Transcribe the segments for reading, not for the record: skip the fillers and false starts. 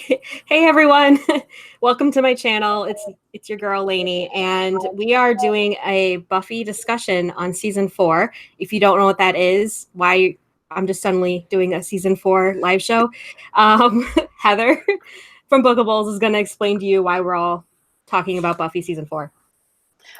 Hey everyone, welcome to my channel. It's your girl Lainey, and we are doing a Buffy discussion on season 4. If you don't know what that is, why I'm just suddenly doing a season 4 live show, Heather from Bookables is going to explain to you why we're all talking about Buffy season 4.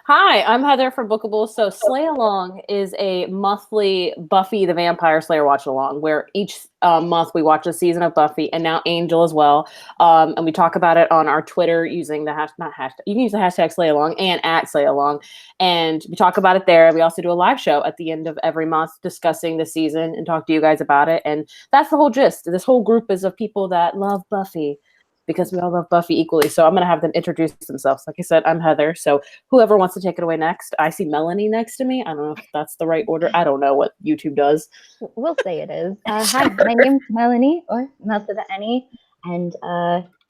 Hi, I'm Heather from Bookables. So Slay Along is a monthly Buffy the Vampire Slayer watch along, where each month we watch a season of Buffy, and now Angel as well. And we talk about it on our Twitter using the hashtag. You can use the hashtag Slay Along and @Slay Along, and we talk about it there. We also do a live show at the end of every month discussing the season and talk to you guys about it. And that's the whole gist. This whole group is of people that love Buffy, because we all love Buffy equally. So I'm going to have them introduce themselves. Like I said, I'm Heather. So whoever wants to take it away next. I see Melanie next to me. I don't know if that's the right order. I don't know what YouTube does. We'll say it is. Hi, my name's Melanie, or Mel to the Any, and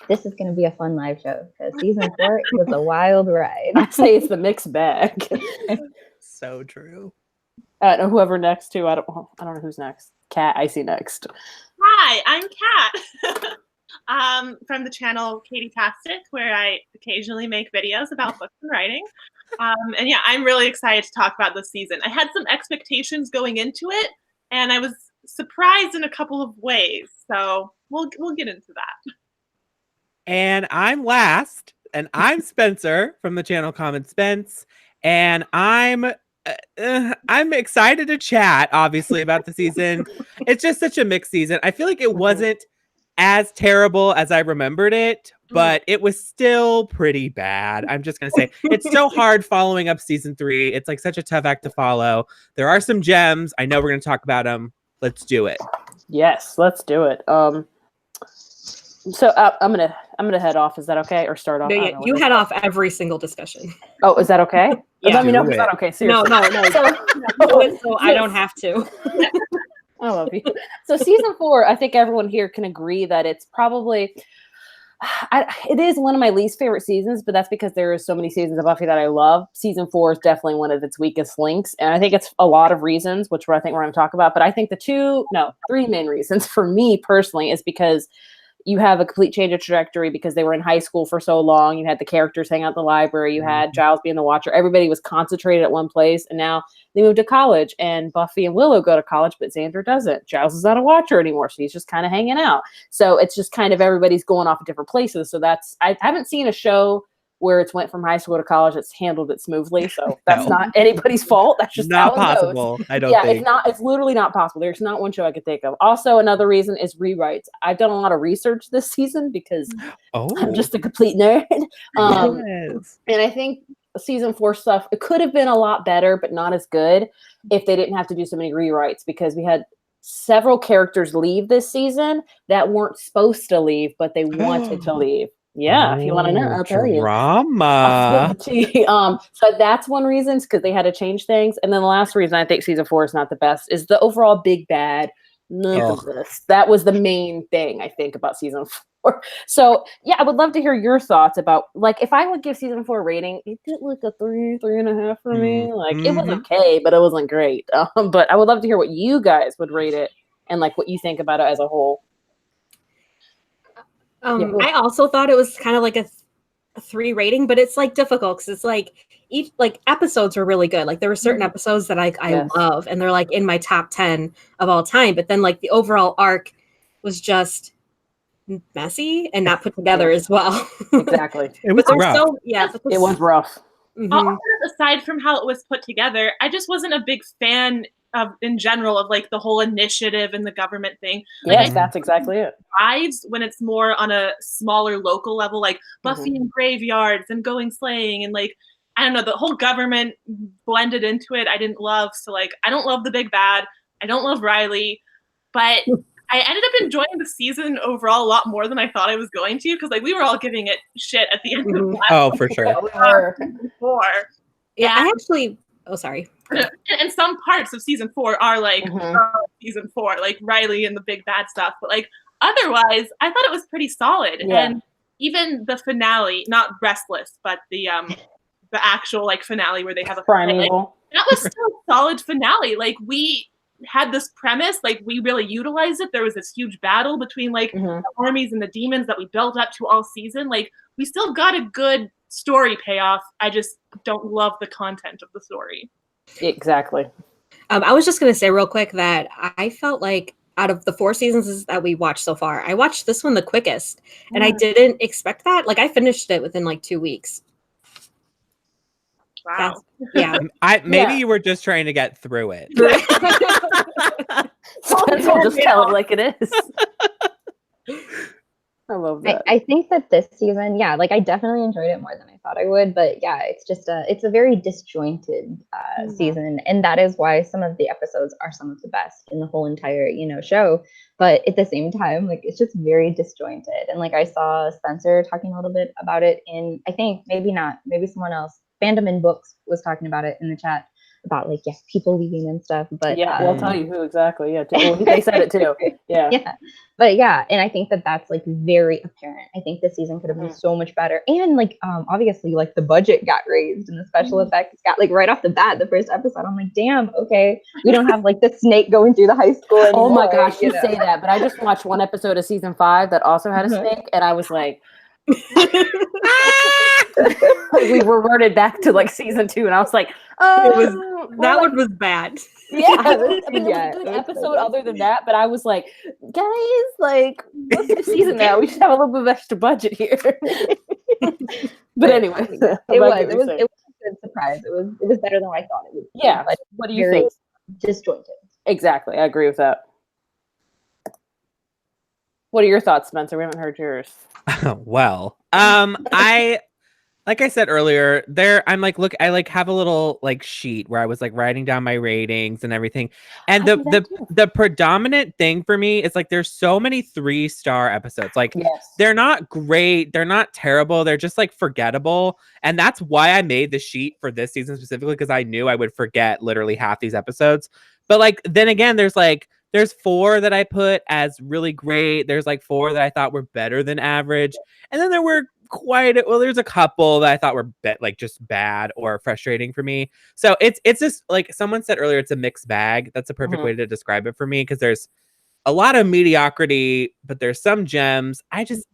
this is going to be a fun live show because season 4 was a wild ride. I say it's the mixed bag. So true. Whoever next too. I don't know who's next. Kat, I see next. Hi, I'm Kat. From the channel Katie Tastic, where I occasionally make videos about books and writing. And yeah, I'm really excited to talk about this season. I had some expectations going into it, and I was surprised in a couple of ways. So we'll get into that. And I'm last, and I'm Spencer from the channel Common Spence, and I'm excited to chat, obviously, about the season. It's just such a mixed season. I feel like it wasn't as terrible as I remembered it, but it was still pretty bad. I'm just going to say it's so hard following up season 3. It's like such a tough act to follow. There are some gems. I know we're going to talk about them. Let's do it. Yes, let's do it. So I'm gonna head off. Is that okay, or start off? No, yeah, you head off every single discussion. Oh, is that okay? Yeah. Let me know if it's not okay. Seriously. No. So I don't have to. I love you. So season 4, I think everyone here can agree that it's probably, it is one of my least favorite seasons, but that's because there are so many seasons of Buffy that I love. Season 4 is definitely one of its weakest links, and I think it's a lot of reasons, which I think we're going to talk about. But I think the 3 main reasons for me personally is because you have a complete change of trajectory because they were in high school for so long. You had the characters hang out in the library. You had Giles being the Watcher. Everybody was concentrated at one place. And now they moved to college, and Buffy and Willow go to college, but Xander doesn't. Giles is not a Watcher anymore, so he's just kind of hanging out. So it's just kind of everybody's going off at different places. So I haven't seen a show where it's went from high school to college. It's handled it smoothly. So that's not anybody's fault. That's just not how it possible. Goes. I don't think. It's literally not possible. There's not one show I could think of. Also, another reason is rewrites. I've done a lot of research this season because I'm just a complete nerd. And I think season 4 stuff, it could have been a lot better, but not as good if they didn't have to do so many rewrites, because we had several characters leave this season that weren't supposed to leave, but they wanted to leave. Yeah, if you want to know, I'll tell you. Drama. So that's one reason, because they had to change things. And then the last reason I think season 4 is not the best is the overall big bad. That was the main thing I think about season 4. So yeah, I would love to hear your thoughts about, like, if I would give season 4 a rating, it did like a 3.5 for me. Like it was okay, but it wasn't great. But I would love to hear what you guys would rate it and like what you think about it as a whole. I also thought it was kind of like a 3 rating, but it's like difficult because it's like each episodes were really good. Like there were certain episodes that I love, and they're like in my top 10 of all time. But then like the overall arc was just messy and not put together as well. Exactly. It was rough. It was rough. Aside from how it was put together, I just wasn't a big fan of, in general, of like the whole initiative and the government thing. Yes, that's exactly it. Thrives when it's more on a smaller local level, like Buffy in graveyards and going slaying, and like I don't know, the whole government blended into it. I didn't love. So like I don't love the big bad. I don't love Riley, but I ended up enjoying the season overall a lot more than I thought I was going to, because like we were all giving it shit at the end of the last for sure. Four. Yeah, I actually. Oh, sorry. And some parts of season 4 are like season 4, like Riley and the big bad stuff. But like otherwise, I thought it was pretty solid. Yeah. And even the finale, not Restless, but the actual like finale where they have a primeval. Like, that was still a solid finale. Like we had this premise, like we really utilized it. There was this huge battle between like the armies and the demons that we built up to all season. Like we still got a good story payoff. I just don't love the content of the story. Exactly. I was just going to say real quick that I felt like out of the 4 seasons that we watched so far, I watched this one the quickest, and I didn't expect that. Like I finished it within like 2 weeks. Wow. Yeah. Maybe you were just trying to get through it. Spencer will just tell it like it is. I love that. I think that this season, yeah, like I definitely enjoyed it more than I thought I would, but yeah, it's just it's a very disjointed season, and that is why some of the episodes are some of the best in the whole entire, show. But at the same time, like it's just very disjointed, and like I saw Spencer talking a little bit about it in, I think maybe someone else, Fandom in Books was talking about it in the chat about like people leaving and stuff. But yeah, we'll tell you who exactly. Yeah, they said it too. Yeah. Yeah. But yeah, and I think that that's like very apparent. I think this season could have been so much better, and like obviously like the budget got raised and the special effects got like right off the bat. The first episode, I'm like, damn, okay, we don't have like the snake going through the high school anymore. Oh my gosh, you say that, but I just watched one episode of season 5 that also had a snake, and I was like. We reverted back to like season 2, and I was like, that one was bad. Yeah, I mean, it was a good episode other than that, but I was like, guys, like, what's the season now? We should have a little bit of extra budget here. But anyway, it was a good surprise. It was better than I thought it would be. Yeah, but what do you think? Disjointed. Exactly, I agree with that. What are your thoughts, Spencer? We haven't heard yours. Well, like I said earlier, I'm like, look, I like have a little like sheet where I was like writing down my ratings and everything. And the predominant thing for me is like there's so many 3-star episodes. Like they're not great, they're not terrible, they're just like forgettable. And that's why I made the sheet for this season specifically, because I knew I would forget literally half these episodes. But like then again, there's 4 that I put as really great. There's like 4 that I thought were better than average. And then there were there's a couple that I thought were just bad or frustrating for me. So it's just like someone said earlier, it's a mixed bag. That's a perfect way to describe it for me, because there's a lot of mediocrity, but there's some gems. I just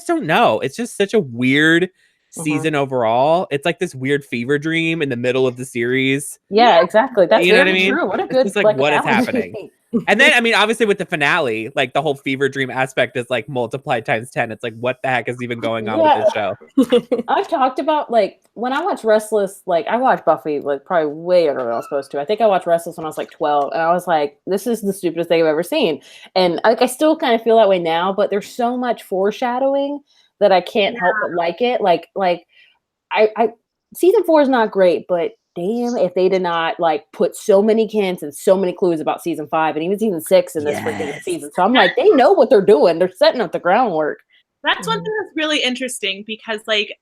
don't know. It's just such a weird season overall. It's like this weird fever dream in the middle of the series. Yeah, exactly. That's what I mean? True. What a good like what is happening. And then, I mean, obviously with the finale, like the whole fever dream aspect is like multiplied times 10. It's like, what the heck is even going on with this show? I've talked about like when I watched Restless, like I watched Buffy like probably way earlier than I was supposed to. I think I watched Restless when I was like 12, and I was like, this is the stupidest thing I've ever seen. And like I still kind of feel that way now, but there's so much foreshadowing that I can't help but like it. Like I season 4 is not great, but damn, if they did not like put so many hints and so many clues about season 5 and even season 6 in this freaking season. So I'm like, they know what they're doing. They're setting up the groundwork. That's one thing that's really interesting, because like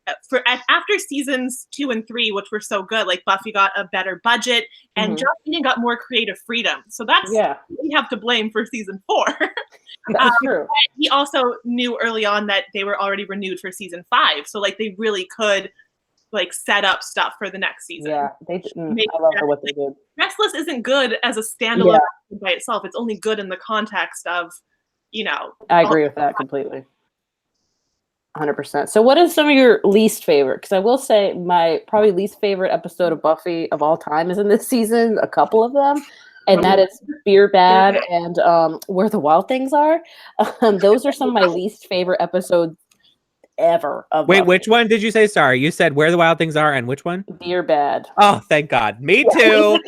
after seasons 2 and 3, which were so good, like Buffy got a better budget and Joss Whedon got more creative freedom. So that's we have to blame for season 4. That's true. He also knew early on that they were already renewed for season 5. So like they really could like set up stuff for the next season. Yeah, I love what they did. Restless isn't good as a standalone by itself. It's only good in the context of, I agree with that completely. 100%. So what is some of your least favorite? Because I will say my probably least favorite episode of Buffy of all time is in this season, a couple of them. And that is Beer Bad and Where the Wild Things Are. Those are some of my least favorite episodes ever. Wait, Buffy. Which one did you say? Sorry, you said Where the Wild Things Are and which one? Beer Bad. Oh, thank God. Me too.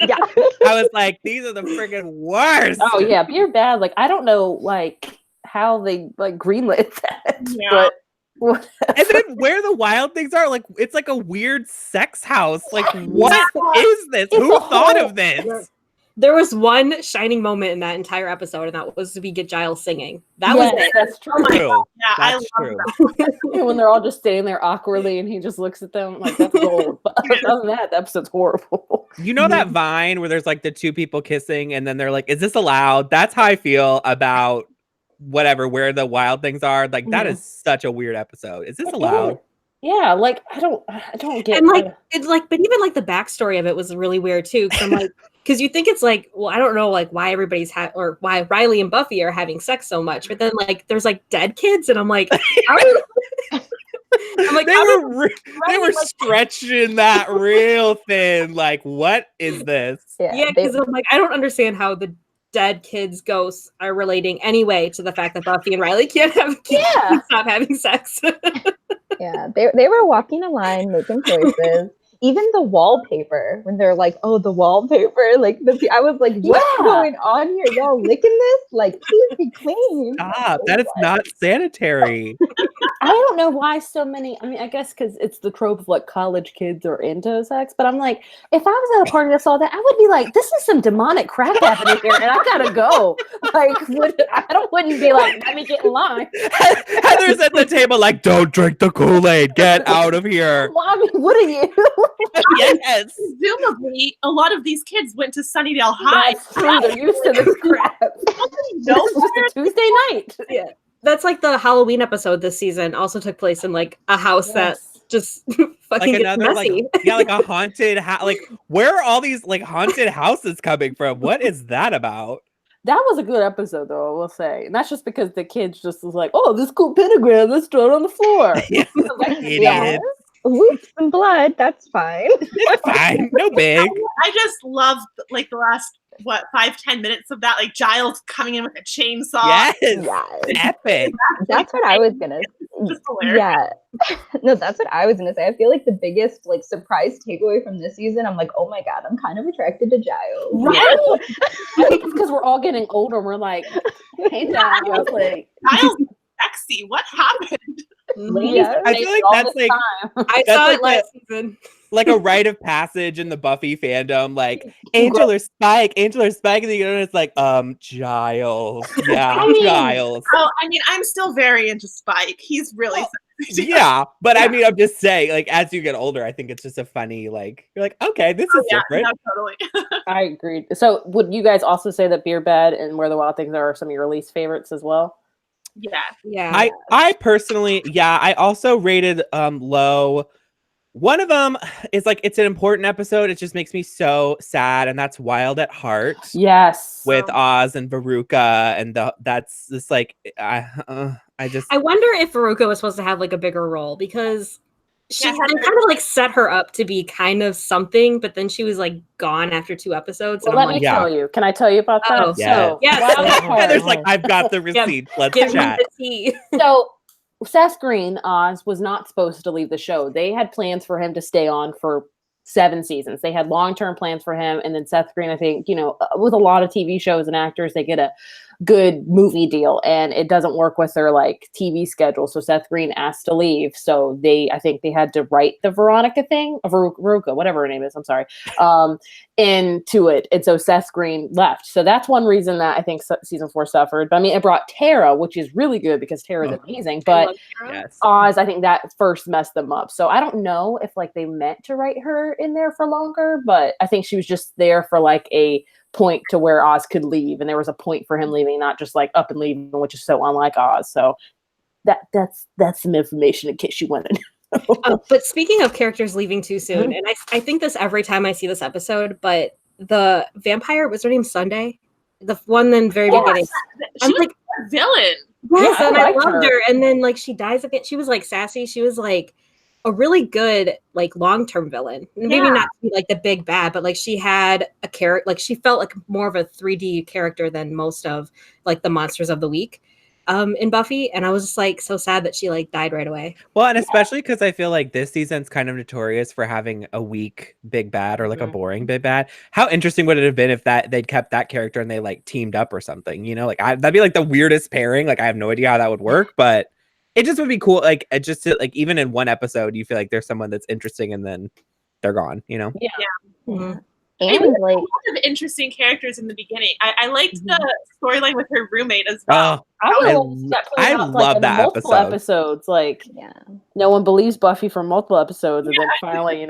I was like, these are the friggin' worst. Oh yeah, Beer Bad. Like I don't know like how they like greenlit that. Yeah. But and then Where the Wild Things Are, like it's like a weird sex house. Like what is this? Who thought of this? There was one shining moment in that entire episode, and that was we get Giles singing. That was it. That's true. Yeah, that's true. And when they're all just standing there awkwardly, and he just looks at them like that's gold. But other than that, the episode's horrible. You know that Vine where there's like the 2 people kissing, and then they're like, "Is this allowed?" That's how I feel about whatever Where the Wild Things Are. Like that is such a weird episode. Is this allowed? Yeah, like I don't get And like it like, but even like the backstory of it was really weird too. Because I'm like, because you think it's like, well, I don't know, like why everybody's or why Riley and Buffy are having sex so much, but then like there's like dead kids, and I'm like, I'm like, they were stretching that real thin. Like, what is this? Yeah, because I'm like, I don't understand how the dead kids' ghosts are relating anyway to the fact that Buffy and Riley can't stop having sex. Yeah, they were walking a line, making choices. Even the wallpaper, when they're like, "Oh, the wallpaper," like I was like, "What's going on here? Y'all licking this? Like, please be clean." Stop! That is not sanitary. I don't know why so many. I mean, I guess because it's the trope of like college kids are into sex. But I'm like, if I was at a party that saw that, I would be like, "This is some demonic crap happening here, and I gotta go." Like, wouldn't be like, "Let me get in line." Heather's at the table, like, "Don't drink the Kool-Aid. Get out of here." Well, I mean, what are you? Yes. Presumably, a lot of these kids went to Sunnydale High. That's true. They're used to this crap. No, It's just a Tuesday night. Yeah. That's like the Halloween episode this season also took place in like a house that just fucking Like gets messy. like a haunted like where are all these like haunted houses coming from? What is that about? That was a good episode, though, I will say. And that's just because the kids just was like, "Oh, this cool pentagram, let's throw it on the floor." Idiot. Whoops, and blood. That's fine. It's fine. No big. I just loved like the last 5-10 minutes of that, like Giles coming in with a chainsaw. Yes. Epic. That's what I was gonna. Just hilarious. Yeah, no, that's what I was gonna say. I feel like the biggest like surprise takeaway from this season, I'm like, oh my god, I'm kind of attracted to Giles. Right? I think it's because we're all getting older. We're like, "Hey, Giles, like, Giles is sexy. What happened? Yeah. I feel like that's like I saw it last season. Like a rite of passage in the Buffy fandom, like Angel or Spike, and then it's like, Giles. Yeah, Giles. Oh, I mean, I'm still very into Spike. He's really sexy. Yeah, but I mean, I'm just saying, like, as you get older, I think it's just a funny, like, you're like, okay, this is different. No, totally. I agreed. So, would you guys also say that Beer Bad and Where the Wild Things Are some of your least favorites as well? Yeah. I personally, I also rated low. One of them is like, it's an important episode. It just makes me so sad, and that's Wild at Heart. Yes, with Oz and Veruca, and that's just like I wonder if Veruca was supposed to have like a bigger role, because she had kind of like set her up to be kind of something, but then she was like gone after 2 episodes. Well, let me tell you. Can I tell you about that? Oh, so Heather's like, I've got the receipt. Let's chat. So Seth Green, Oz, was not supposed to leave the show. They had plans for him to stay on for 7 seasons. They had long-term plans for him. And then Seth Green, I think, with a lot of TV shows and actors, they get a good movie deal, and it doesn't work with their like TV schedule. So Seth Green asked to leave. So I think they had to write the Veronica thing, Veruca, whatever her name is, I'm sorry, into it. And so Seth Green left. So that's one reason that I think season 4 suffered. But I mean, it brought Tara, which is really good because Tara's amazing. But Oz, I think that first messed them up. So I don't know if like they meant to write her in there for longer, but I think she was just there for like a point to where Oz could leave, and there was a point for him leaving, not just like up and leaving, which is so unlike Oz. So that's some information in case you wanted. But speaking of characters leaving too soon, and I think this every time I see this episode, but the vampire, was her name Sunday? The one in the very beginning. She was like a villain. Yes, and I loved her. And then like she dies again. She was like sassy. She was like a really good like long-term villain. Maybe not to be like the big bad, but like she had a character, like she felt like more of a 3D character than most of like the monsters of the week in Buffy. And I was just like so sad that she like died right away. Well, and especially because I feel like this season's kind of notorious for having a weak big bad or like a boring big bad. How interesting would it have been if they'd kept that character and they like teamed up or something, like that'd be like the weirdest pairing. Like I have no idea how that would work, but it just would be cool. Like just to, like even in one episode, you feel like there's someone that's interesting and then they're gone, Yeah. Mm-hmm. And like a lot of interesting characters in the beginning. I liked the storyline with her roommate as well. I love that multiple episodes. Like, no one believes Buffy for multiple episodes, and then finally,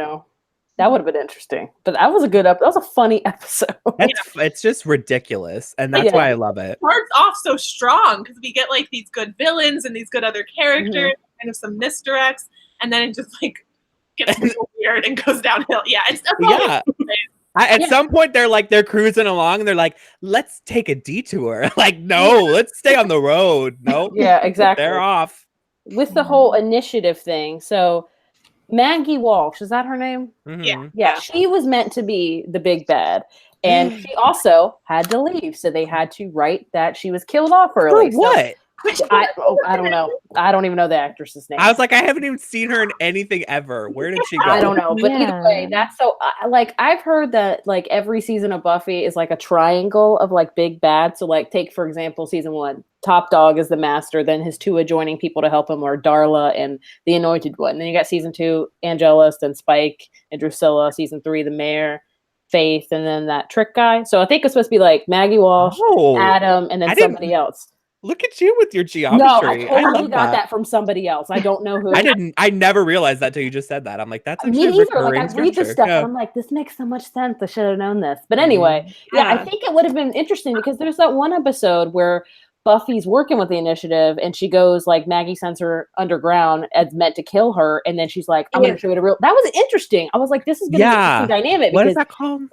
that would have been interesting. But that was a good that was a funny episode. It's just ridiculous, and that's why I love it. It starts off so strong because we get like these good villains and these good other characters, kind of some misdirects. and then it just like gets real weird and goes downhill. Yeah, at some point they're cruising along and they're like, let's take a detour. Like, no, let's stay on the road. No, yeah, exactly. They're off with the whole initiative thing. So Maggie Walsh, is that her name? Mm-hmm. Yeah, she was meant to be the big bad, and she also had to leave, so they had to write that she was killed off early. For what? So, I don't know. I don't even know the actress's name. I was like, I haven't even seen her in anything ever. Where did she go? I don't know, but either way, that's so. Like, I've heard that like every season of Buffy is like a triangle of like big bad. So like, take for example, season 1, Top Dog is the master. Then his 2 adjoining people to help him are Darla and the Anointed One. Then you got season 2, Angelus, then Spike and Drusilla. Season 3, the Mayor, Faith, and then that trick guy. So I think it's supposed to be like Maggie Walsh, Adam, and then somebody else. Look at you with your geometry. No, I totally got that from somebody else. I don't know who. I never realized that till you just said that. I'm like, that's me either. Like, I read this stuff and I'm like, this makes so much sense. I should have known this. But anyway, I think it would have been interesting because there's that one episode where Buffy's working with the initiative and she goes like, Maggie sends her underground as meant to kill her, and then she's like, I'm going to show you the real. That was interesting. I was like, this is going to be an interesting dynamic. What is that called?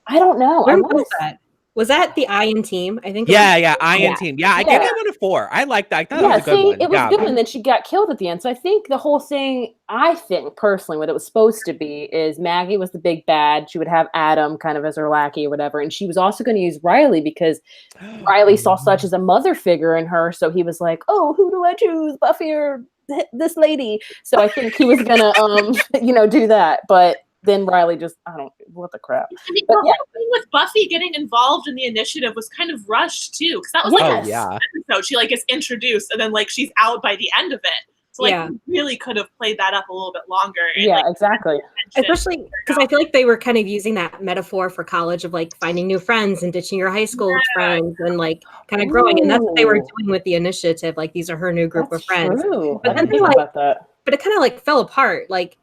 I don't know. Where was that? Was that the Iron Team? I think. Iron Team. Yeah, I gave that one a 4. I liked that. I thought it was a good one. It was good, and then she got killed at the end. So I think the whole thing, I think personally, what it was supposed to be is Maggie was the big bad. She would have Adam kind of as her lackey or whatever, and she was also going to use Riley because Riley saw such as a mother figure in her. So he was like, "Oh, who do I choose, Buffy or this lady?" So I think he was gonna, do that, but. Then Riley just, what the crap. I mean, the whole thing with Buffy getting involved in the initiative was kind of rushed too, because that was episode. She like gets introduced and then like she's out by the end of it. So like we really could have played that up a little bit longer. And, exactly. Especially because I feel like they were kind of using that metaphor for college of like finding new friends and ditching your high school friends and like kind of growing. And that's what they were doing with the initiative. Like these are her new group of friends. True. But then they but it kind of like fell apart. Like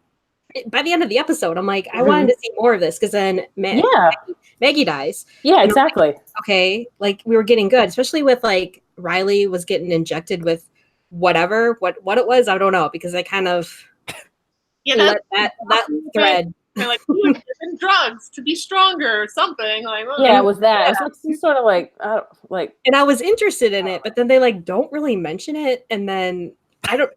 by the end of the episode, I'm like, I wanted to see more of this because then Maggie dies. Yeah, exactly. Like, okay, like we were getting good, especially with like Riley was getting injected with whatever, what it was, I don't know, because I kind of let that thread. They're like, you were given drugs to be stronger or something. Like, it was that. It's like some sort of like. And I was interested in it, but then they like don't really mention it, and then I don't.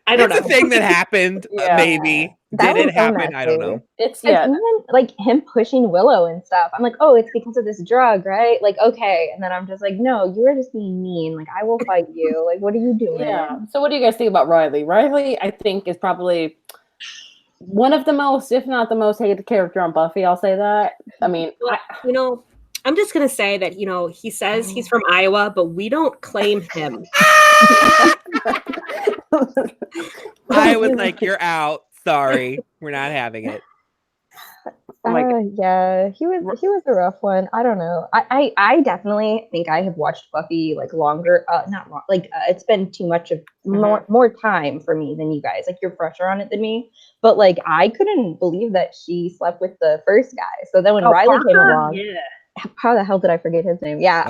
I don't know. It's a thing that happened, maybe. Did it happen? I don't know. It's even like him pushing Willow and stuff. I'm like, oh, it's because of this drug, right? Like, okay. And then I'm just like, no, you are just being mean. Like, I will fight you. Like, what are you doing? Yeah. So what do you guys think about Riley? Riley, I think, is probably one of the most, if not the most hated character on Buffy. I'll say that. I mean, I'm just going to say that, he says he's from Iowa, but we don't claim him. I was like, you're out. Sorry. We're not having it. Yeah, he was a rough one. I don't know. I definitely think I have watched Buffy like longer. Not long. Like it's been too much of more time for me than you guys. Like you're fresher on it than me. But like I couldn't believe that she slept with the first guy. So then when Riley came along, how the hell did I forget his name? Yeah,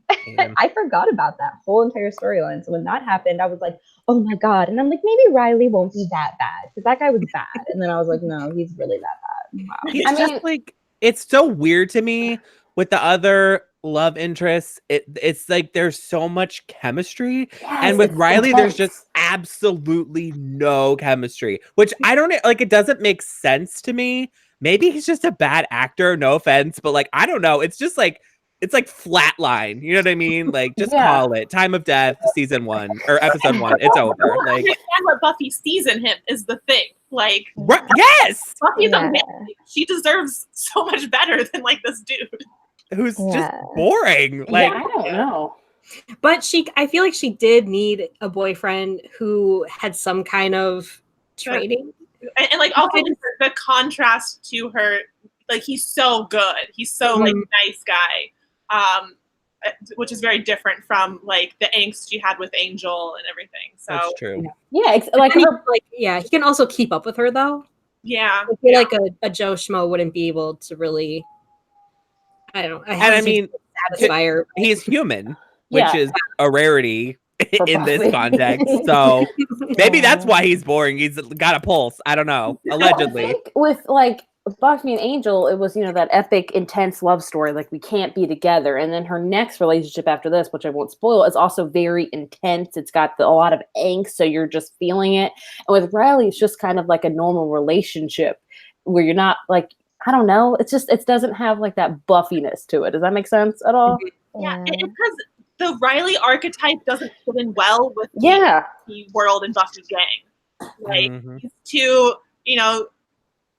I forgot about that whole entire storyline. So when that happened, I was like, oh my god. And I'm like, maybe Riley won't be that bad because that guy was bad. And then I was like, no, he's really that bad. Wow. He's just like, it's so weird to me with the other love interests. It's like there's so much chemistry, and with Riley, there's just absolutely no chemistry, which I don't like. It doesn't make sense to me. Maybe he's just a bad actor, no offense, but like, I don't know. It's just like, it's like flatline. You know what I mean? Like, just call it time of death, season 1 or episode 1. It's over. Like, understand what Buffy sees in him is the thing. Like, yes, Buffy's amazing. She deserves so much better than like this dude who's just boring. Like, I don't know. But I feel like she did need a boyfriend who had some kind of training. And like also the contrast to her, like he's so good. He's so like nice guy. Which is very different from like the angst she had with Angel and everything. So that's true. Yeah, he can also keep up with her though. Yeah, I feel like a Joe Schmo wouldn't be able to really. I don't know. And I mean, satisfy her. He's human, which is a rarity in this Buffy. context. So maybe that's why he's boring. He's got a pulse. I don't know. Allegedly. I think with like Buffy and Angel, it was, that epic, intense love story. Like, we can't be together. And then her next relationship after this, which I won't spoil, is also very intense. It's got a lot of angst, so you're just feeling it. And with Riley, it's just kind of like a normal relationship where you're not like, I don't know. It's just, it doesn't have like that Buffiness to it. Does that make sense at all? Yeah, it's because the Riley archetype doesn't fit in well with the world and Buffy gang. Like, these two,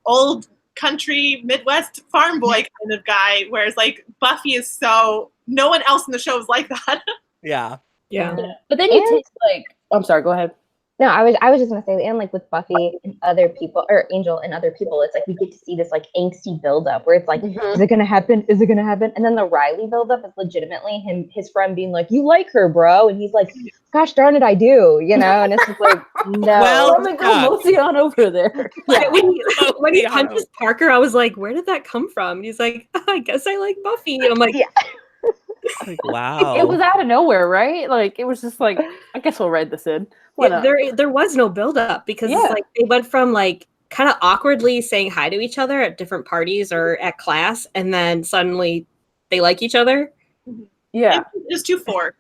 old country Midwest farm boy kind of guy, whereas like Buffy is so, no one else in the show is like that. Yeah. But then you take like, I'm sorry, go ahead. No, I was just gonna say, and like with Buffy and other people, or Angel and other people, it's like we get to see this like angsty buildup where it's like, is it gonna happen? Is it gonna happen? And then the Riley buildup is legitimately his friend being like, you like her, bro, and he's like, gosh darn it, I do, and it's just like, no. Well, let me go mosey on over there. Yeah. When he punches Parker, I was like, where did that come from? And he's like, I guess I like Buffy. And I'm like, Like, wow. It was out of nowhere, right? Like, it was just like, I guess we'll write this in. There was no buildup because it's like they went from like kind of awkwardly saying hi to each other at different parties or at class, and then suddenly they like each other. Yeah, it's 2-4.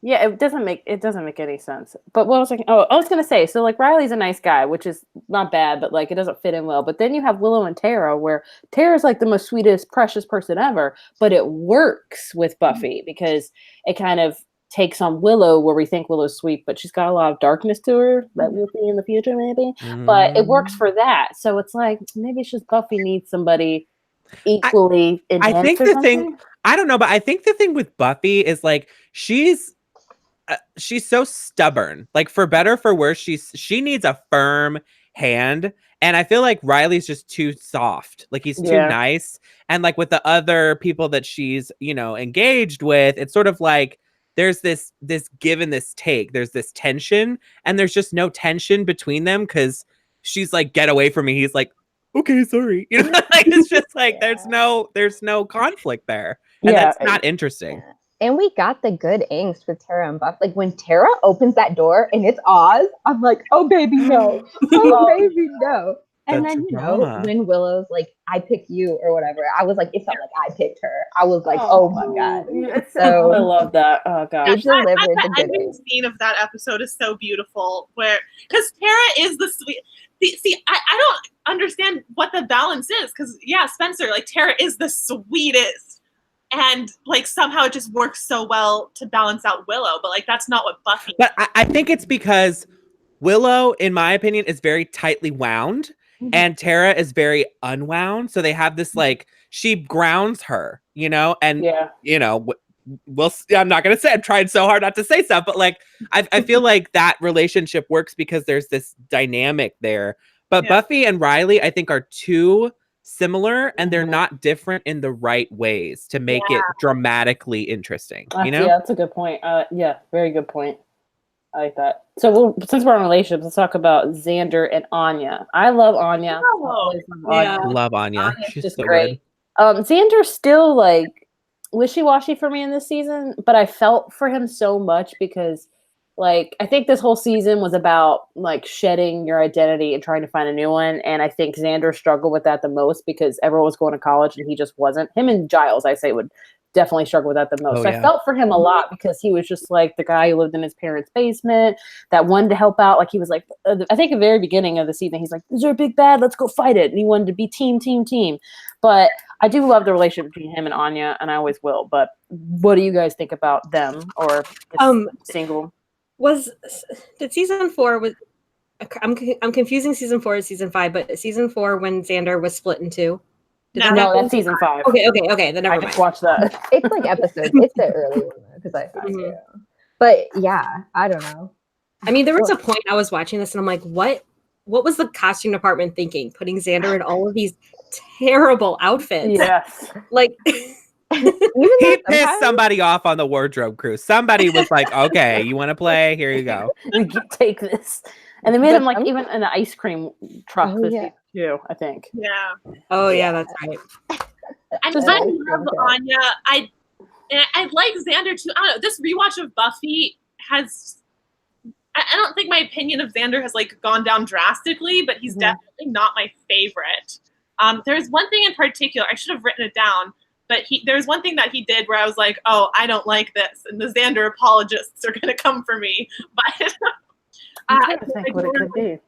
Yeah, it doesn't make any sense. But what was I? Oh, I was gonna say. So like Riley's a nice guy, which is not bad, but like it doesn't fit in well. But then you have Willow and Tara, where Tara's like the most sweetest, precious person ever, but it works with Buffy because it kind of takes on Willow, where we think Willow's sweet, but she's got a lot of darkness to her that we'll see in the future, maybe. But it works for that. So it's like maybe it's just Buffy needs somebody equally intense. I think the thing. I don't know, but I think the thing with Buffy is like she's so stubborn. Like, for better or for worse, she needs a firm hand, and I feel like Riley's just too soft. Like, he's too nice, and like with the other people that she's engaged with, it's sort of like there's this give and this take. There's this tension, and there's just no tension between them because she's like, get away from me. He's like, okay, sorry. Like, it's just like there's no conflict there, and that's not interesting. And we got the good angst with Tara and Buff. Like, when Tara opens that door and it's Oz, I'm like, oh, baby, no. Oh, baby, no. And then, when Willow's like, I pick you or whatever, I was like, it felt like I picked her. I was like, oh my God. So I love that. Oh, God. The ending scene of that episode is so beautiful, because Tara is the sweet. See, I don't understand what the balance is, because, Spencer, like, Tara is the sweetest. And like somehow it just works so well to balance out Willow, but like that's not what Buffy. But I think it's because Willow, in my opinion, is very tightly wound, and Tara is very unwound. So they have this like she grounds her, and we'll. I'm not gonna say. I'm trying so hard not to say stuff, but like I feel like that relationship works because there's this dynamic there. But Buffy and Riley, I think, are too similar, and they're not different in the right ways to make it dramatically interesting. Yeah, that's a good point. Very good point. I like that. So since we're on relationships, let's talk about Xander and Anya. I love Anya. Love Anya. She's just so great. Good. Xander's still like wishy-washy for me in this season, but I felt for him so much because like, I think this whole season was about like shedding your identity and trying to find a new one. And I think Xander struggled with that the most because everyone was going to college and he just wasn't. Him and Giles, I say, would definitely struggle with that the most. I felt for him a lot because he was just like the guy who lived in his parents' basement that wanted to help out. Like, he was like, I think at the very beginning of the season, he's like, is there a big bad? Let's go fight it. And he wanted to be team. But I do love the relationship between him and Anya, and I always will. But what do you guys think about them or single? Did season 4 was I'm confusing season 4 and season 5, but season 4 when Xander was split in two. No, that's season 5. Okay. Then never mind. I just watched that. It's like episodes. It's the early one because I thought so. But yeah, I don't know. I mean, there was a point I was watching this and I'm like, what was the costume department thinking? Putting Xander in all of these terrible outfits. Yes. Like he pissed somebody off on the wardrobe crew. Somebody was like, okay, you want to play? Here you go. Take this. And they made him like even in an ice cream truck too, I think. Yeah. Oh yeah, that's right. I love Anya. I like Xander too. I don't know. This rewatch of Buffy has, I don't think my opinion of Xander has like gone down drastically, but he's definitely not my favorite. There's one thing in particular, I should have written it down, but there's one thing that he did where I was like, oh, I don't like this, and the Xander apologists are going to come for me. But I'm trying to think what it could be.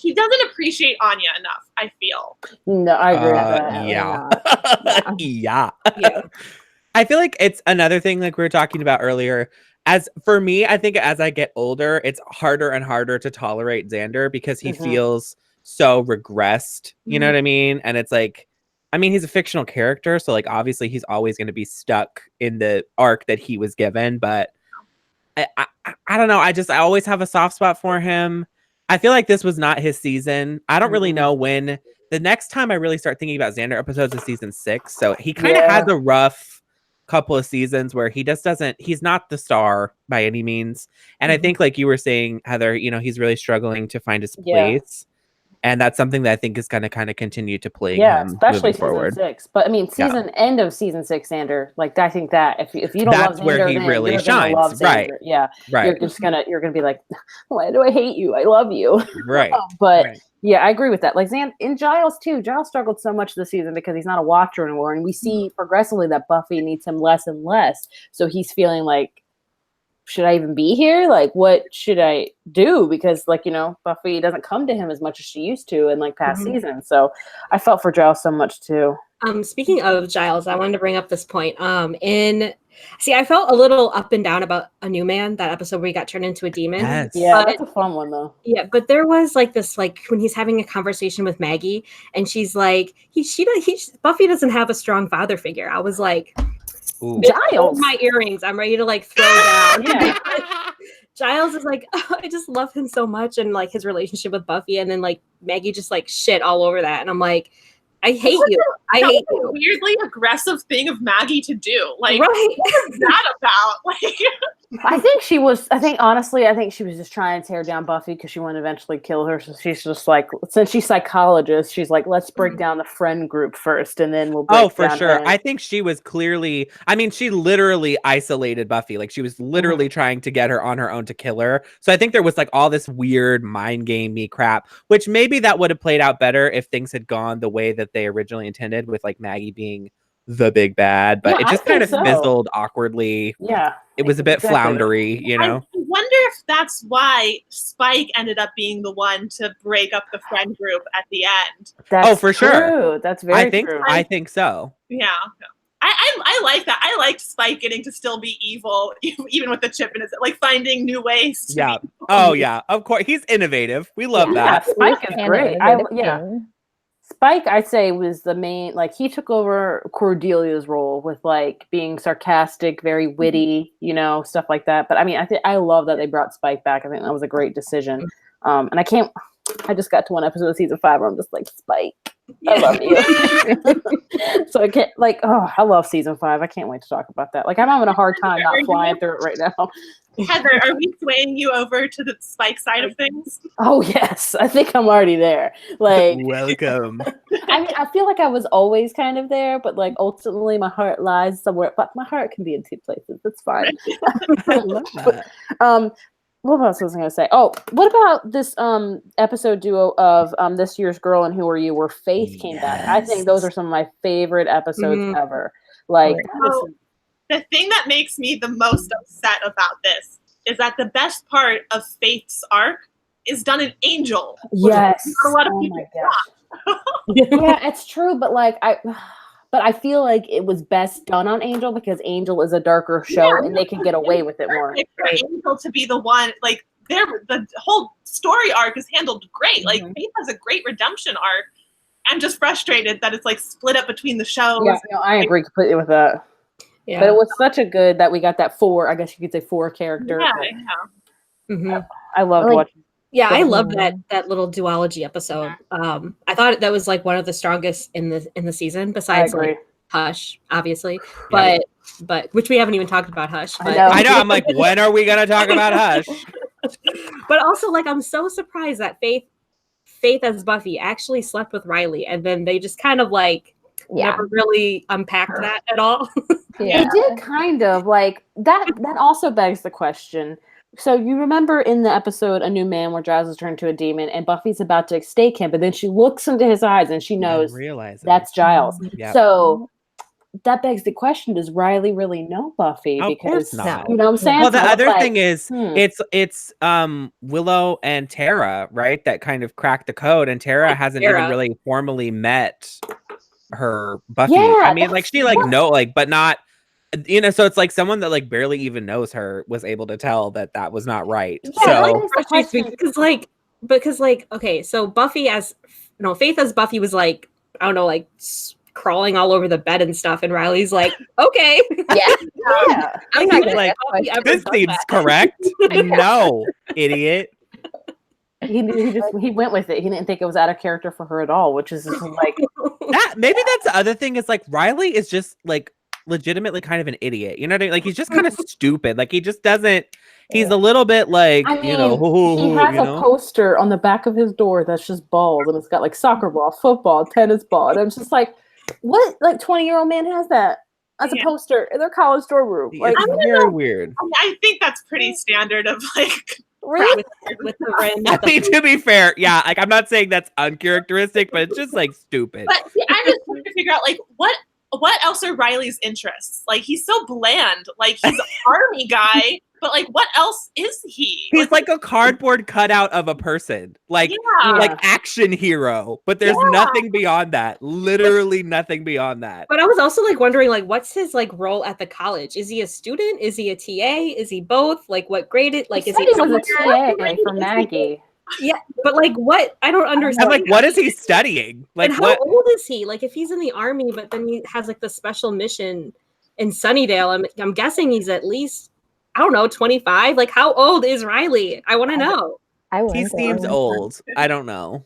He doesn't appreciate Anya enough, I feel. No, I agree with that. Yeah. I feel like it's another thing like we were talking about earlier. As for me, I think as I get older, it's harder and harder to tolerate Xander because he feels so regressed. You know what I mean? And it's like, I mean, he's a fictional character, so like obviously he's always going to be stuck in the arc that he was given. But I don't know. I always have a soft spot for him. I feel like this was not his season. I don't really know when. The next time I really start thinking about Xander episodes is season 6. So he kind of has a rough couple of seasons where he just he's not the star by any means. And I think like you were saying, Heather, you know, he's really struggling to find his place. And that's something that I think is going to kind of continue to plague him especially season forward. 6. But I mean, end of season 6, Xander. Like I think that if you don't love Xander, where he really shines. Love Xander. Right. Yeah. Right. You're gonna be like, why do I hate you? I love you. Right. But yeah, I agree with that. Like in Giles too. Giles struggled so much this season because he's not a watcher anymore, and we see progressively that Buffy needs him less and less. So he's feeling like, should I even be here? Like, what should I do? Because, like, you know, Buffy doesn't come to him as much as she used to in, like, past seasons. So I felt for Giles so much, too. Speaking of Giles, I wanted to bring up this point. I felt a little up and down about A New Man, that episode where he got turned into a demon. Yes. Yeah, that's a fun one, though. Yeah, but there was, like, this, like, when he's having a conversation with Maggie, and she's like, Buffy doesn't have a strong father figure. I was like... Ooh. Giles, my earrings. I'm ready to like throw down. Giles is like, oh, I just love him so much, and like his relationship with Buffy, and then like Maggie just like shit all over that, and I'm like, I hate you. I hate you. Weirdly aggressive thing of Maggie to do. Like, right? What is that about? Like, I think she was just trying to tear down Buffy because she wanted to eventually kill her. So she's just like, since she's psychologist, she's like, let's break down the friend group first, and then we'll break Oh, for down sure. him. I think she was clearly, I mean, she literally isolated Buffy. Like she was literally trying to get her on her own to kill her. So I think there was like all this weird mind gamey crap, which maybe that would have played out better if things had gone the way that they originally intended, with like Maggie being the big bad, but it just kind of fizzled awkwardly. Yeah. It was a bit floundery, you know? I wonder if that's why Spike ended up being the one to break up the friend group at the end. That's for true. sure. That's very true. I think so. Yeah. I like that. I liked Spike getting to still be evil, even with the chip in his, like finding new ways to be evil. Oh, yeah. Of course. He's innovative. We love that. Spike is great. Spike, I'd say, was the main, like, he took over Cordelia's role with, like, being sarcastic, very witty, you know, stuff like that. But, I mean, I love that they brought Spike back. I think that was a great decision. And I just got to one episode of season 5 where I'm just like, Spike, I love you. So I can't, like, I love season 5. I can't wait to talk about that. Like, I'm having a hard time not flying through it right now. Heather, are we swaying you over to the Spike side of things? Oh, yes. I think I'm already there. Like, welcome. I mean, I feel like I was always kind of there, but like ultimately my heart lies somewhere. But my heart can be in 2 places. It's fine. I love that. What else was I going to say? Oh, what about this episode duo of This Year's Girl and Who Are You, where Faith came back? I think those are some of my favorite episodes ever. Like, the thing that makes me the most upset about this is that the best part of Faith's arc is done in Angel. Yes. Not a lot of people yeah, it's true, but like I feel like it was best done on Angel because Angel is a darker show and they can get away with it more. For Angel to be the one, like the whole story arc is handled great. Like Faith has a great redemption arc. I'm just frustrated that it's like split up between the shows. Yeah, no, I agree completely with that. Yeah. But it was such a good that we got that 4, I guess you could say 4 characters. Yeah. I loved watching. Yeah, I love that little duology episode. I thought that was like one of the strongest in the season, besides like Hush, obviously. But which we haven't even talked about Hush. But I know. I'm like, when are we gonna talk about Hush? But also, like, I'm so surprised that Faith as Buffy actually slept with Riley, and then they just kind of like never really unpacked that at all. Yeah. It did kind of like that. That also begs the question. So you remember in the episode A New Man where Giles is turned to a demon and Buffy's about to stake him, but then she looks into his eyes and she knows that's Giles. Yep. So that begs the question: does Riley really know Buffy? Of Because course not. you know what I'm saying. Well, the So it's other like, thing is, it's Willow and Tara, right? That kind of cracked the code, and Tara hasn't even really formally met her Buffy. Yeah, I mean, like she like know, like, but not, you know. So it's like someone that like barely even knows her was able to tell that that was not right. Yeah, So because okay, so Buffy Faith as Buffy was like, I don't know, like crawling all over the bed and stuff, and Riley's like, okay, yeah. I'm not gonna like, Buffy ever this does seems that. correct. No, idiot. He went with it. He didn't think it was out of character for her at all, which is just like that. Maybe that's the other thing is like Riley is just like legitimately kind of an idiot. You know what I mean? Like he's just kind of stupid. Like he just doesn't. He's a little bit like, I mean, you know, he has a poster on the back of his door that's just balls, and it's got like soccer ball, football, tennis ball, and I'm just like, what? Like 20-year-old man has that as a poster in their college dorm room? Like, it's very weird. I think that's pretty standard of like. Really? With the rim. I mean, to be fair, yeah, like I'm not saying that's uncharacteristic, but it's just like stupid. But see, I'm just trying to figure out like what else are Riley's interests? Like he's so bland. Like he's an army guy, but like what else is he? He's like a cardboard cutout of a person, like action hero. But there's nothing beyond that. Literally nothing beyond that. But I was also like wondering, like, what's his like role at the college? Is he a student? Is he a TA? Is he both? Like, what grade it? Like, he is said he was a TA for Maggie. Yeah, but like, what? I don't understand. I'm like, what is he studying? Like, and how old is he? Like, if he's in the army, but then he has like the special mission in Sunnydale, I'm guessing he's at least, I don't know, 25. Like, how old is Riley? I want to know. He seems old. I don't know.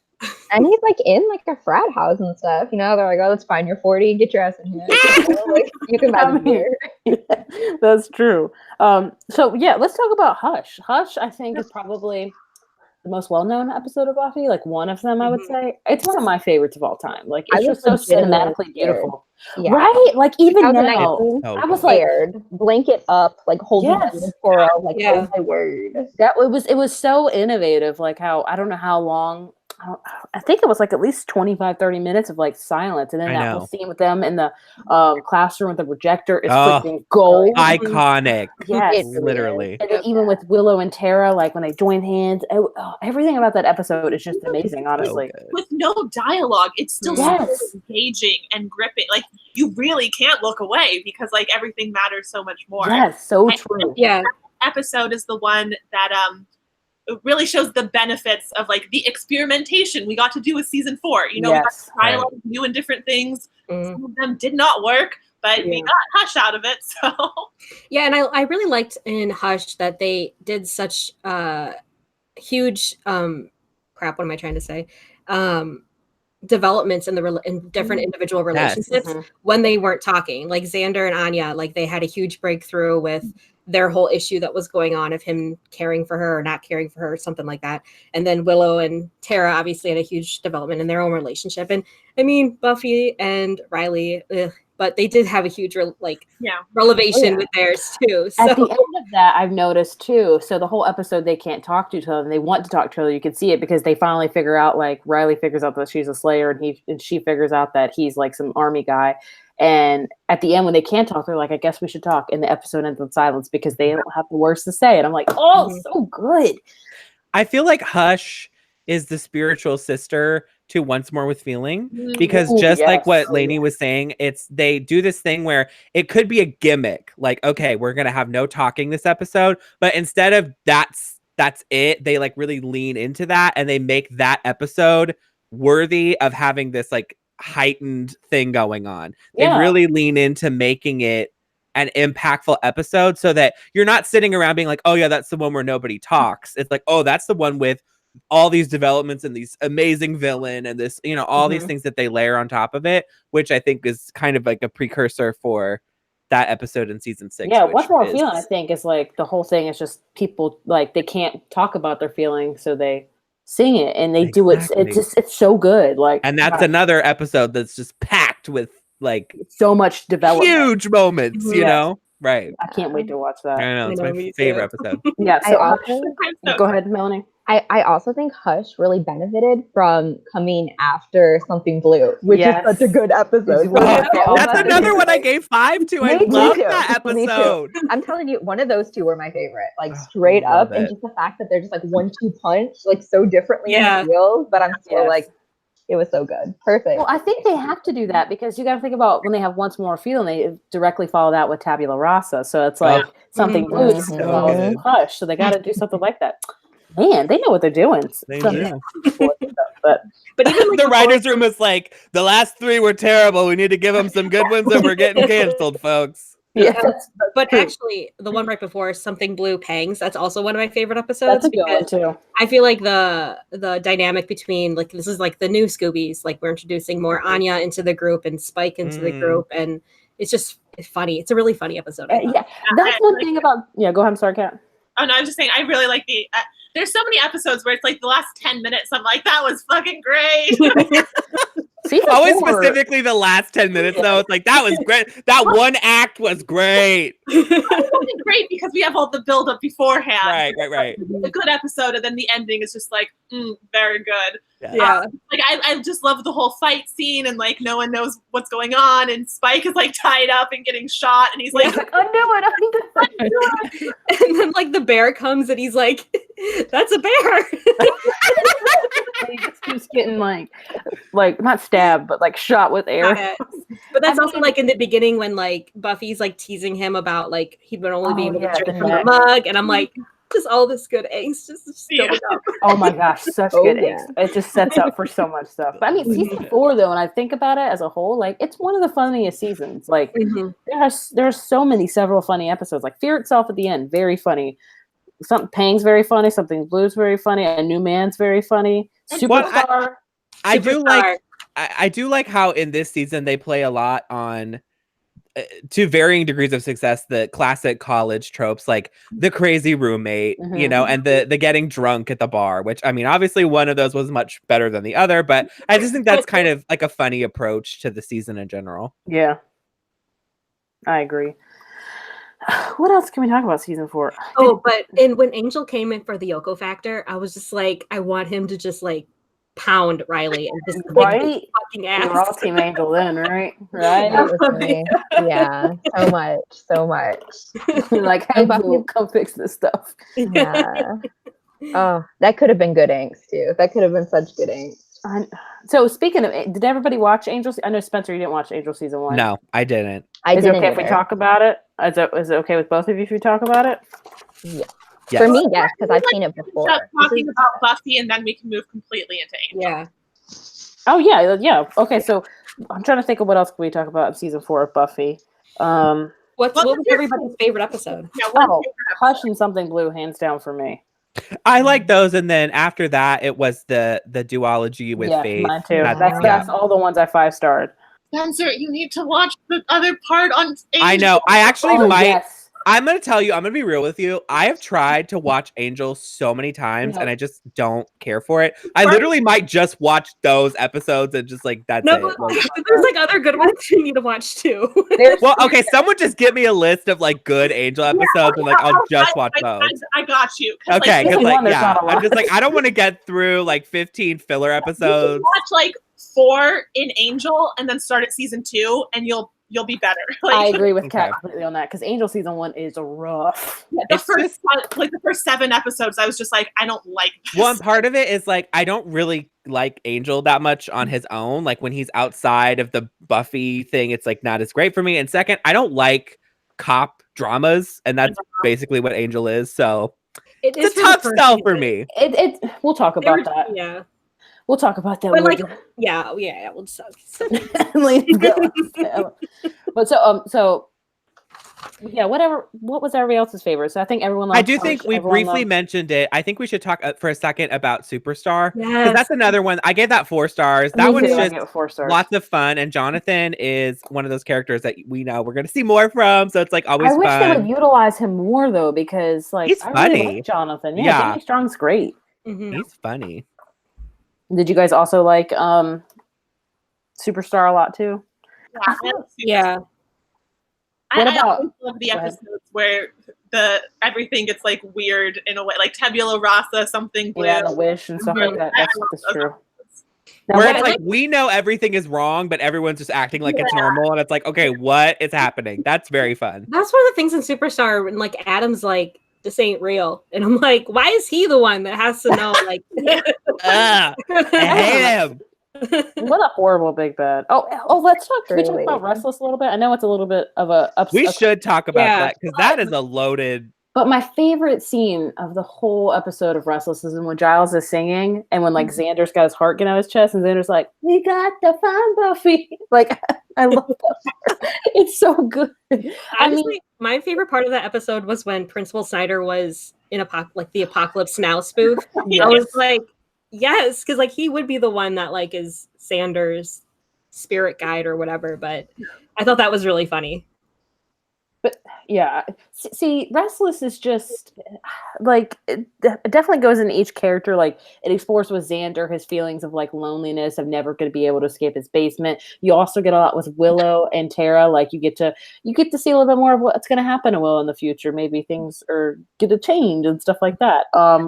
And he's like in like a frat house and stuff. You know, they're like, oh, it's fine. You're 40. Get your ass in here. Like, you can buy the beer. That's true. So yeah, let's talk about Hush. Hush, I think, is probably the most well-known episode of Buffy. Like one of them, I would say. It's one of my favorites of all time. Like it's just so cinematically beautiful. Yeah. Right? Like even now, I was like, blanket up, like holding for like, oh my word. It was so innovative. Like how, I don't know how long, I think it was like at least 25-30 minutes of like silence, and then that whole scene with them in the classroom with the projector is freaking gold, iconic. Yes, literally. And then even with Willow and Tara, like when they join hands, everything about that episode is just amazing. Honestly, with no dialogue, it's still so engaging and gripping. Like you really can't look away because like everything matters so much more. Yes, so true. Yeah, that episode is the one that it really shows the benefits of like the experimentation we got to do with season 4. You know, we got to try a lot of new and different things. Some of them did not work, but we got Hush out of it. So yeah, and I really liked in Hush that they did such huge what am I trying to say? Developments in different individual relationships when they weren't talking. Like Xander and Anya, like they had a huge breakthrough with their whole issue that was going on of him caring for her or not caring for her, something like that. And then Willow and Tara obviously had a huge development in their own relationship. And I mean, Buffy and Riley, but they did have a huge relevation with theirs too. So. At the end of that, I've noticed too. So the whole episode, they can't talk to each other, and they want to talk to each other. You can see it because they finally figure out, like Riley figures out that she's a Slayer, and she figures out that he's like some army guy. And at the end, when they can't talk, they're like, I guess we should talk. And the episode ends in silence because they don't have the words to say. And I'm like, oh, so good. I feel like Hush is the spiritual sister to Once More with Feeling, because like what Lainey was saying, they do this thing where it could be a gimmick. Like, okay, we're going to have no talking this episode. But instead of that's it, they like really lean into that, and they make that episode worthy of having this like heightened thing going on. They really lean into making it an impactful episode so that you're not sitting around being like, oh yeah, that's the one where nobody talks. It's like, oh, that's the one with all these developments and these amazing villain and this, you know, all these things that they layer on top of it, which I think is kind of like a precursor for that episode in season 6. Yeah, What's More Feeling, I think, is like the whole thing is just people like they can't talk about their feelings, so they sing it, and they do it. It's so good. Like, and that's another episode that's just packed with like so much development, huge moments, you Yes. know? Right. I can't wait to watch I that. know, it's I know, my me favorite too. episode. Yeah, I so also go ahead, Melanie. I also think Hush really benefited from coming after Something Blue, which Yes. is such a good episode. Oh, So all That's that another is, one I like, gave 5 to. I Me love too. that Me too. episode. I'm telling you, one of those two were my favorite. Like Oh, straight love up, and it. just the fact that they're just like 1-2 punch, like so differently Yeah. in the feels, but I'm still Yes. like, it was so good. Perfect. Well, I think they have to do that because you got to think about when they have Once More Feel, and they directly follow that with Tabula Rasa. So it's like Something Blue is Mhm. so good. Hush. So they got to do something like that. Man, they know what they're doing. They So- do. But But even like The writer's room is like, the last 3 were terrible. We need to give them some good ones or we're getting canceled, folks. yeah, But true. actually, the one right before, Something Blue Pangs, that's also one of my favorite episodes. That's a good one because too. I feel like the dynamic between, like, this is like the new Scoobies, like we're introducing more Anya into the group and Spike into the group, and it's funny. It's a really funny episode. I thought. Yeah, that's one thing about. Yeah, go ahead. I'm sorry, Kat. Oh no, I was just saying I really like the. There's so many episodes where it's like the last 10 minutes. I'm like, that was fucking great. Season Always 4 specifically the last 10 minutes, though. It's like, that was great. That one act was great. It wasn't great because we have all the build up beforehand. Right. A good episode, and then the ending is just like, very good. Yeah. Like I just love the whole fight scene, and like no one knows what's going on, and Spike is like tied up and getting shot, and he's like, I knew it. And then like the bear comes and he's like, "That's a bear." He just keeps getting like not stabbed, but like shot with air. Yeah. But that's also like in the beginning when like Buffy's like teasing him about like he'd been only being able to drink from the mug, and I'm like, just all this good angst just building up. Oh my gosh, such Oh, good yeah. angst. It just sets up for so much stuff. But I mean, season 4 though, and I think about it as a whole, like it's one of the funniest seasons. Like there's so many several funny episodes. Like Fear Itself at the end, very funny. Something Pang's very funny. Something Blue's very funny. A New Man's very funny. Superstar. I do like how in this season they play a lot on to varying degrees of success the classic college tropes, like the crazy roommate, you know, and the getting drunk at the bar, which I mean obviously one of those was much better than the other, but I just think that's kind of like a funny approach to the season in general. Yeah, I agree. What else can we talk about season 4? Oh, but when Angel came in for the Yoko Factor, I was just like, I want him to just like pound Riley and just kick his fucking ass. We're all Team Angel then, right? Right? That was me. Yeah, so much. Like, hey, Buffy, come fix this stuff. Yeah. Oh, that could have been good angst too. That could have been such good angst. So speaking of, did everybody watch Angel? I know Spencer, you didn't watch Angel season 1. No, I didn't. Is it okay if we talk about it? Is it okay with both of you if we talk about it? Yeah. Yes. For me, yes, because I've seen it before. Stop talking about Buffy, and then we can move completely into Angel. Yeah. Oh yeah. Okay, so I'm trying to think of what else can we talk about in season 4 of Buffy. What was everybody's favorite episode? Yeah, Hush and Something Blue, hands down for me. I like those, and then after that, it was the duology with Faith. Mine too. That's all the ones I 5-starred. Spencer, you need to watch the other part on Angel. I know. I actually might. Yes. I'm going to tell you, I'm going to be real with you. I have tried to watch Angel so many times and I just don't care for it. I literally might just watch those episodes and just like, that's it. Like, there's like other good ones you need to watch too. well, okay, someone just give me a list of like good Angel episodes and like, I'll just watch those. I got you. Okay, because like, yeah, I'm just like, I don't want to get through like 15 filler episodes. Watch like 4 in Angel and then start at season 2 and you'll be better. Like, I agree with Kat completely on that because Angel season 1 is rough. Yeah, the first 7 episodes, I was just like, I don't like this. One part of it is like, I don't really like Angel that much on his own. Like when he's outside of the Buffy thing, it's like not as great for me. And second, I don't like cop dramas, and that's basically what Angel is. So it's a tough sell for me. We'll talk about that. Yeah. We'll talk about that. But like, yeah, we'll just But so yeah, whatever. What was everybody else's favorite? So I think everyone liked I do think we briefly mentioned it. I think we should talk for a second about Superstar. Yes. That's another one. I gave that 4 stars. That one's just 4 stars. Lots of fun. And Jonathan is one of those characters that we know we're going to see more from. So it's like always fun. I wish they would utilize him more though, because like he's funny. Really like Jonathan. Yeah. Jamie Strong's great. Mm-hmm. He's funny. Did you guys also like Superstar a lot too? Yeah. What I about- always love the go ahead. episodes where everything gets like weird in a way, like tabula rasa, something blue. Yeah, the wish and stuff like that. That's true. Now, Where what it's I like we know everything is wrong, but everyone's just acting like it's normal, and it's like, okay, what is happening? That's very fun. That's one of the things in Superstar when like Adam's like, this ain't real. And I'm like, why is he the one that has to know? Like I hate him. What a horrible big bad. Let's talk. Can we talk Truly. about Restless a little bit? I know it's a little bit of a We should talk about Yeah. that because that is a loaded. But my favorite scene of the whole episode of Restless is when Giles is singing and when like Xander's got his heart getting out of his chest and Xander's like, "We got the fun, Buffy." Like, I love that part. It's so good. Honestly, my favorite part of that episode was when Principal Snyder was in like the Apocalypse Now spoof. I was like, yes, because like he would be the one that like is Xander's spirit guide or whatever. But I thought that was really funny. But yeah, see, Restless is just like it definitely goes into each character. Like it explores with Xander his feelings of like loneliness of never going to be able to escape his basement. You also get a lot with Willow and Tara. Like you get to see a little bit more of what's going to happen to Willow in the future. Maybe things are going to change and stuff like that.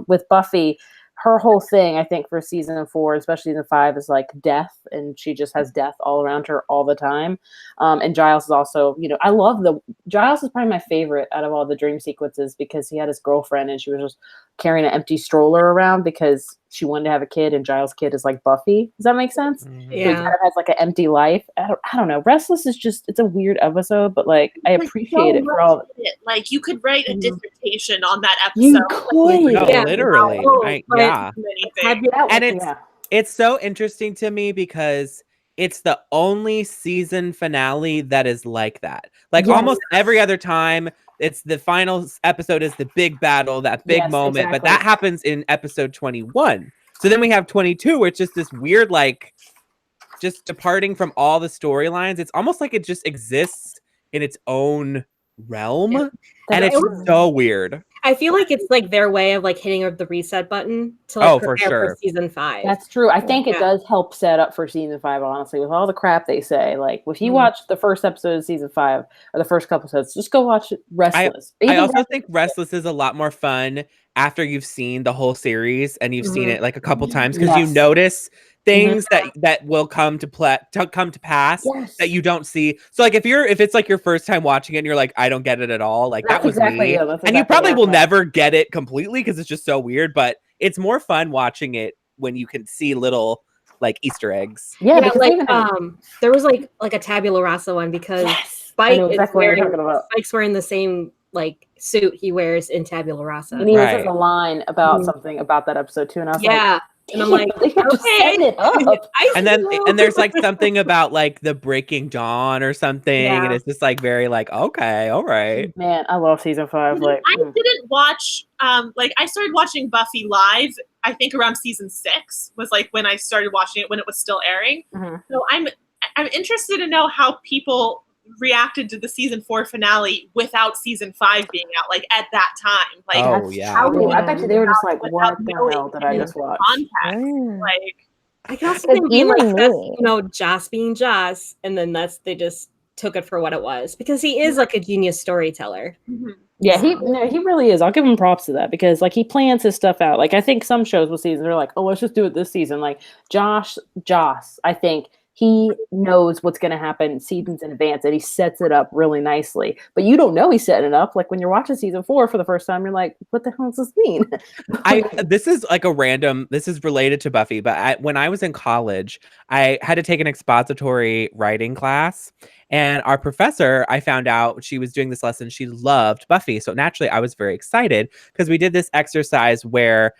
With Buffy, her whole thing, I think, for season 4, especially season 5, is like death, and she just has death all around her all the time. And Giles is also, I love Giles is probably my favorite out of all the dream sequences because he had his girlfriend and she was just carrying an empty stroller around because she wanted to have a kid, and Giles' kid is like Buffy. Does that make sense? Mhm. So he kind of has like an empty life. I don't know. Restless is just, it's a weird episode, but like I appreciate it for all. Like you could write a dissertation on that You episode. could. No, Yeah. literally. Yeah. And it's so interesting to me because it's the only season finale that is like that. Like almost every other time, it's the final episode is the big battle, that big moment, but that happens in episode 21. So then we have 22, where it's just this weird, like, just departing from all the storylines. It's almost like it just exists in its own realm, and it's so weird. I feel like it's like their way of like hitting the reset button to like for prepare sure for season 5. That's true. I think it does help set up for season 5, honestly, with all the crap they say. Like, if you watch the first episode of season 5 or the first couple episodes, just go watch Restless. I also think Restless is a lot more fun after you've seen the whole series and you've seen it like a couple times because you notice things that will come to pass that you don't see. So like if it's like your first time watching it and you're like, I don't get it at all, like that was me. And you probably will never get it completely because it's just so weird, but it's more fun watching it when you can see little like Easter eggs. Yeah, like there was like a tabula rasa one because Spike Spike's wearing the same like suit he wears in tabula rasa. And he has a line about something about that episode too, and I was like, and I'm like, okay, it up. And there's like something about like the breaking dawn or something, and it's just like very like, okay, all right. Man, I love season 5. Like I didn't watch like I started watching Buffy live, I think around season 6 was like when I started watching it when it was still airing. So I'm interested to know how people reacted to the season 4 finale without season 5 being out, like at that time. Like, I bet you they were just like, what the hell did I just watch? Like, I can also think being like, that's, Joss being Joss, and then they just took it for what it was because he is like a genius storyteller. Yeah, he really is. I'll give him props to that because like he plans his stuff out. Like I think some shows with seasons they're like, oh, let's just do it this season. Like Joss, I think he knows what's going to happen seasons in advance and he sets it up really nicely. But you don't know he's setting it up. Like when you're watching season 4 for the first time, you're like, what the hell does this mean? This is like this is related to Buffy, but when I was in college, I had to take an expository writing class. And our professor, I found out she was doing this lesson. She loved Buffy. So naturally, I was very excited because we did this exercise where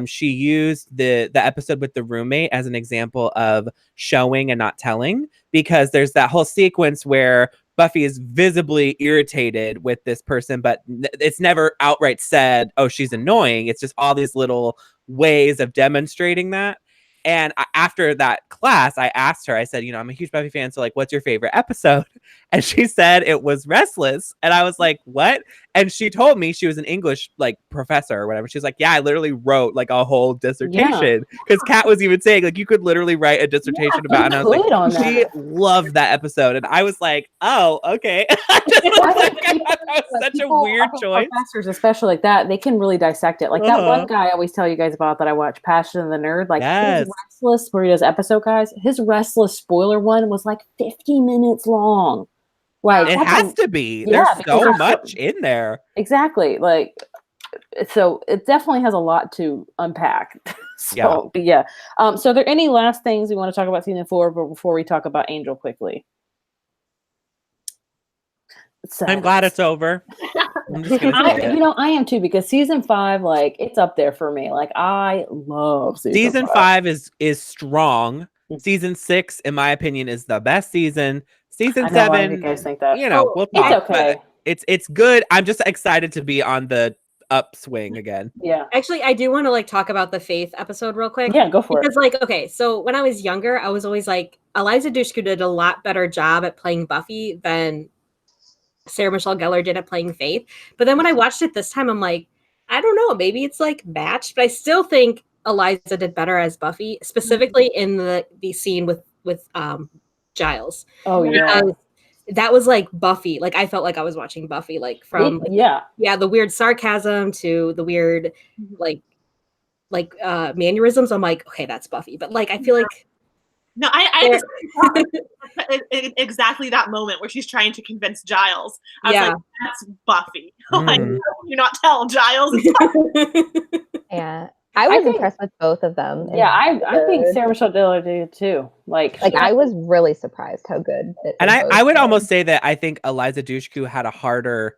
she used the episode with the roommate as an example of showing and not telling, because there's that whole sequence where Buffy is visibly irritated with this person, but it's never outright said, oh, she's annoying. It's just all these little ways of demonstrating that. And after that class, I asked her, I said, I'm a huge Buffy fan. So like, what's your favorite episode? and she said it was Restless. And I was like, what? And she told me she was an English like professor or whatever. She's like, yeah, I literally wrote like a whole dissertation. Because Kat was even saying like you could literally write a dissertation about it. And I was like, she loved that episode. And I was like, oh, okay. I thought that was such a weird choice. Professors, especially like that, they can really dissect it. Like that one guy I always tell you guys about that I watch, Passion of the Nerd. Like his Restless, where he does episode guys, his Restless spoiler one was like 50 minutes long. Like it has to be. There's so much in there. Exactly. Like so it definitely has a lot to unpack. So yeah. So are there any last things we want to talk about season 4 before we talk about Angel quickly? I'm glad it's over. I'm just gonna say it. I am too, because season 5, like, it's up there for me. Like, I love season 5 is strong. Season 6, in my opinion, is the best season. Season 7, you guys think that? We'll talk. It's okay. It's good. I'm just excited to be on the upswing again. Yeah. Actually, I do want to like talk about the Faith episode real quick. Yeah, go for it. Because like, okay, so when I was younger, I was always like, Eliza Dushku did a lot better job at playing Buffy than Sarah Michelle Gellar did at playing Faith. But then when I watched it this time, I'm like, I don't know, maybe it's like matched, but I still think Eliza did better as Buffy, specifically in the scene with Giles. Oh yeah. That was like Buffy. Like I felt like I was watching Buffy, like from the weird sarcasm to the weird like mannerisms. I'm like, okay, that's Buffy. But like I feel like I exactly that moment where she's trying to convince Giles. I was like, that's Buffy. Like, you not tell Giles. Yeah. I was impressed with both of them. Yeah, I think Sarah Michelle Gellar did too. Like I was really surprised how good. And I would almost say that I think Eliza Dushku had a harder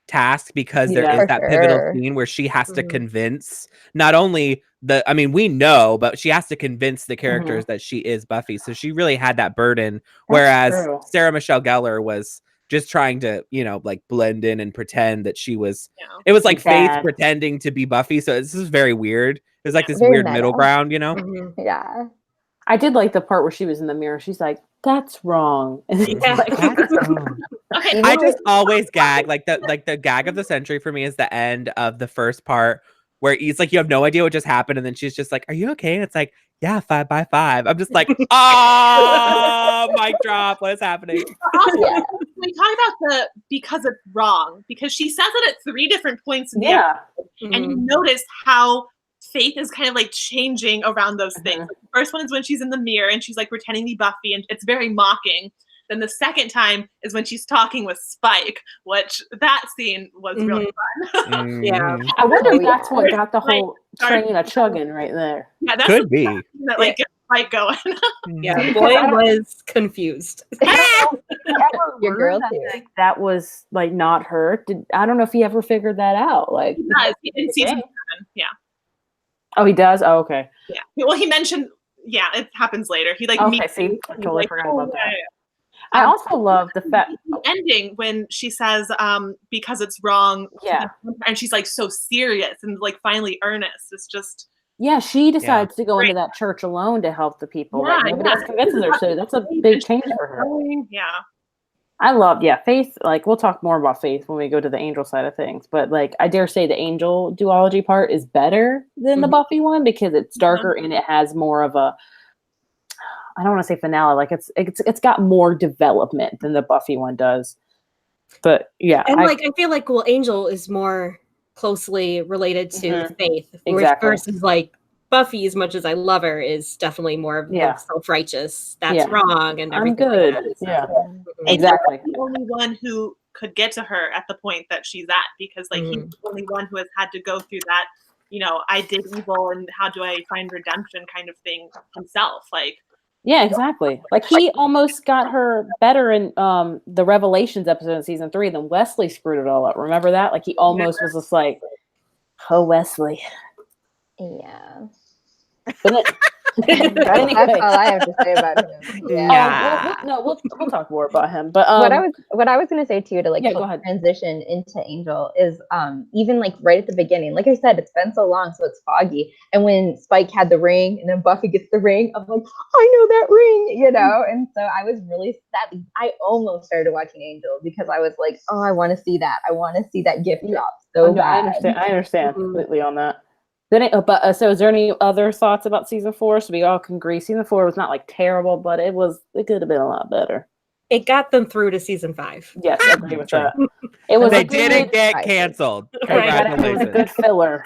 task because there is that pivotal scene where she has to convince not only we know, but she has to convince the characters that she is Buffy. So she really had that burden. Whereas Sarah Michelle Gellar was just trying to, like blend in and pretend that she was, it was like Faith pretending to be Buffy. So this is very weird. It was like this weird middle ground, Yeah. I did like the part where she was in the mirror. She's like, that's wrong. That's wrong. Okay. I just always gag. Like the gag of the century for me is the end of the first part where it's like, you have no idea what just happened. And then she's just like, are you okay? And it's like, yeah, 5 by 5. I'm just like, mic drop. What is happening? Also, we talk about because it's wrong, because she says it at 3 different points in the episode, and you notice how Faith is kind of like changing around those things. Like, the first one is when she's in the mirror and she's like pretending to be Buffy, and it's very mocking. Then the second time is when she's talking with Spike, which that scene was really fun. Yeah. I wonder if that's what got the whole train a chugging right there. Yeah, that's could be. That like gets Spike going. Yeah, boy was confused. Your girl too. That was like not her. I don't know if he ever figured that out. Like in season 7, yeah. Oh, he does? Oh, okay. Yeah. Well, he mentioned, it happens later. He like meets. See, I totally forgot about that. I also love the fact the ending when she says because it's wrong, and she's like so serious and like finally earnest. It's just she decides to go into that church alone to help the people. Like, nobody else convinces her, so that's a big change for her. I love Faith. Like, we'll talk more about Faith when we go to the Angel side of things, but like I dare say the Angel duology part is better than the Buffy one because it's darker and it has more of a, I don't want to say finale. Like it's got more development than the Buffy one does. But and I feel like Angel is more closely related to Faith, versus like Buffy, as much as I love her, is definitely more of self-righteous. That's wrong, and everything. I'm good. Like Exactly. He's the only one who could get to her at the point that she's at, because like he's the only one who has had to go through that. I did evil, and how do I find redemption kind of thing himself? Like. Yeah, exactly. Like he almost got her better in the Revelations episode in season 3 than Wesley screwed it all up. Remember that? Like he almost was just like, oh, Wesley. Yeah. But Anyway. That's all I have to say about him. Yeah. We'll talk more about him. But what I was gonna say too to like go ahead. transition into Angel is even like right at the beginning, like I said, it's been so long, so it's foggy. And when Spike had the ring, and then Buffy gets the ring, I'm like, I know that ring, you know. And so I was really sad. I almost started watching Angel because I was like, oh, I want to see that. I want to see that gift drop so bad. I understand completely on that. Then, so is there any other thoughts about season 4? So we all can agree season 4 was not like terrible, but it could have been a lot better. It got them through to season 5. Yes, I agree with that. It was they didn't get canceled. Congratulations. It was a good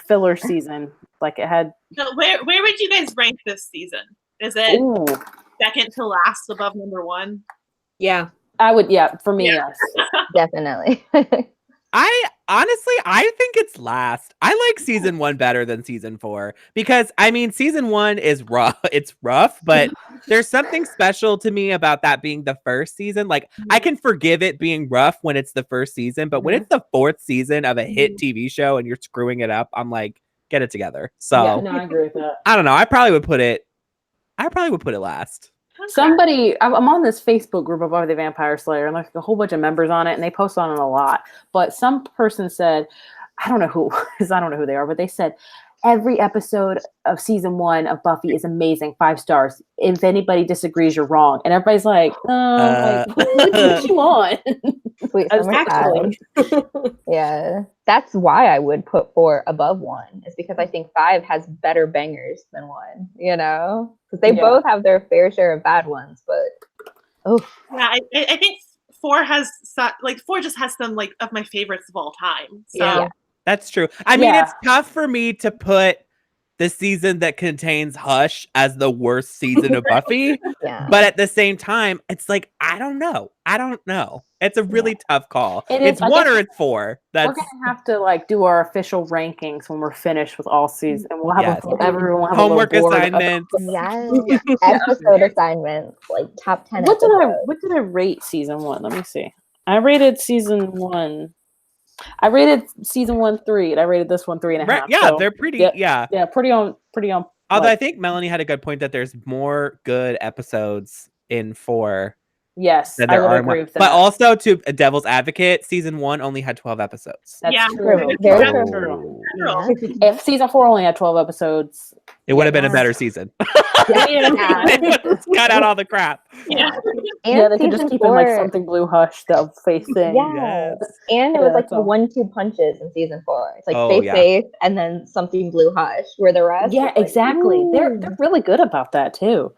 filler season. Like it had. So where would you guys rank this season? Is it second to last above number 1? Yeah, I would. Yeah, for me, yes, definitely. I think it's last. I like season 1 better than season 4 because I mean season 1 is rough. It's rough, but there's something special to me about that being the first season. Like I can forgive it being rough when it's the first season, but when it's the 4th season of a hit TV show and you're screwing it up, I'm like, get it together. So I agree with that. I don't know. I probably would put it last. Somebody, I'm on this Facebook group of Buffy the Vampire Slayer, and like a whole bunch of members on it, and they post on it a lot. But some person said, I don't know who they are, but they said every episode of season 1 of Buffy is amazing, 5 stars. If anybody disagrees, you're wrong. And everybody's like, what you want? Sweet actually. Yeah, that's why I would put 4 above 1, is because I think 5 has better bangers than 1, you know, because they both have their fair share of bad ones. But yeah, I think 4 just has some like of my favorites of all time. So. Yeah. That's true. I mean, it's tough for me to put the season that contains Hush as the worst season of Buffy. But at the same time, it's like, I don't know. It's a really tough call. It's 1 or it's 4. We're going to have to like do our official rankings when we're finished with all season. And we'll have everyone have homework assignments. Episode assignments, like top 10 What did I rate season 1? Let me see. I rated season 1 3, and I rated this one 3.5. Right, yeah, so, they're pretty. Yeah, pretty on. Although I think Melanie had a good point that there's more good episodes in 4. Yes, I would agree with that. But also, to a devil's advocate, season 1 only had 12 episodes. That's true. Very true. If season 4 only had 12 episodes, it would have been a better season. Cut out all the crap. Yeah, they could just keep in like something blue Hush, the face thing. Yes. And it was like the 1-2 punches in season 4. It's like faith, and then something blue Hush, where the rest. Yeah, exactly. They're really good about that too.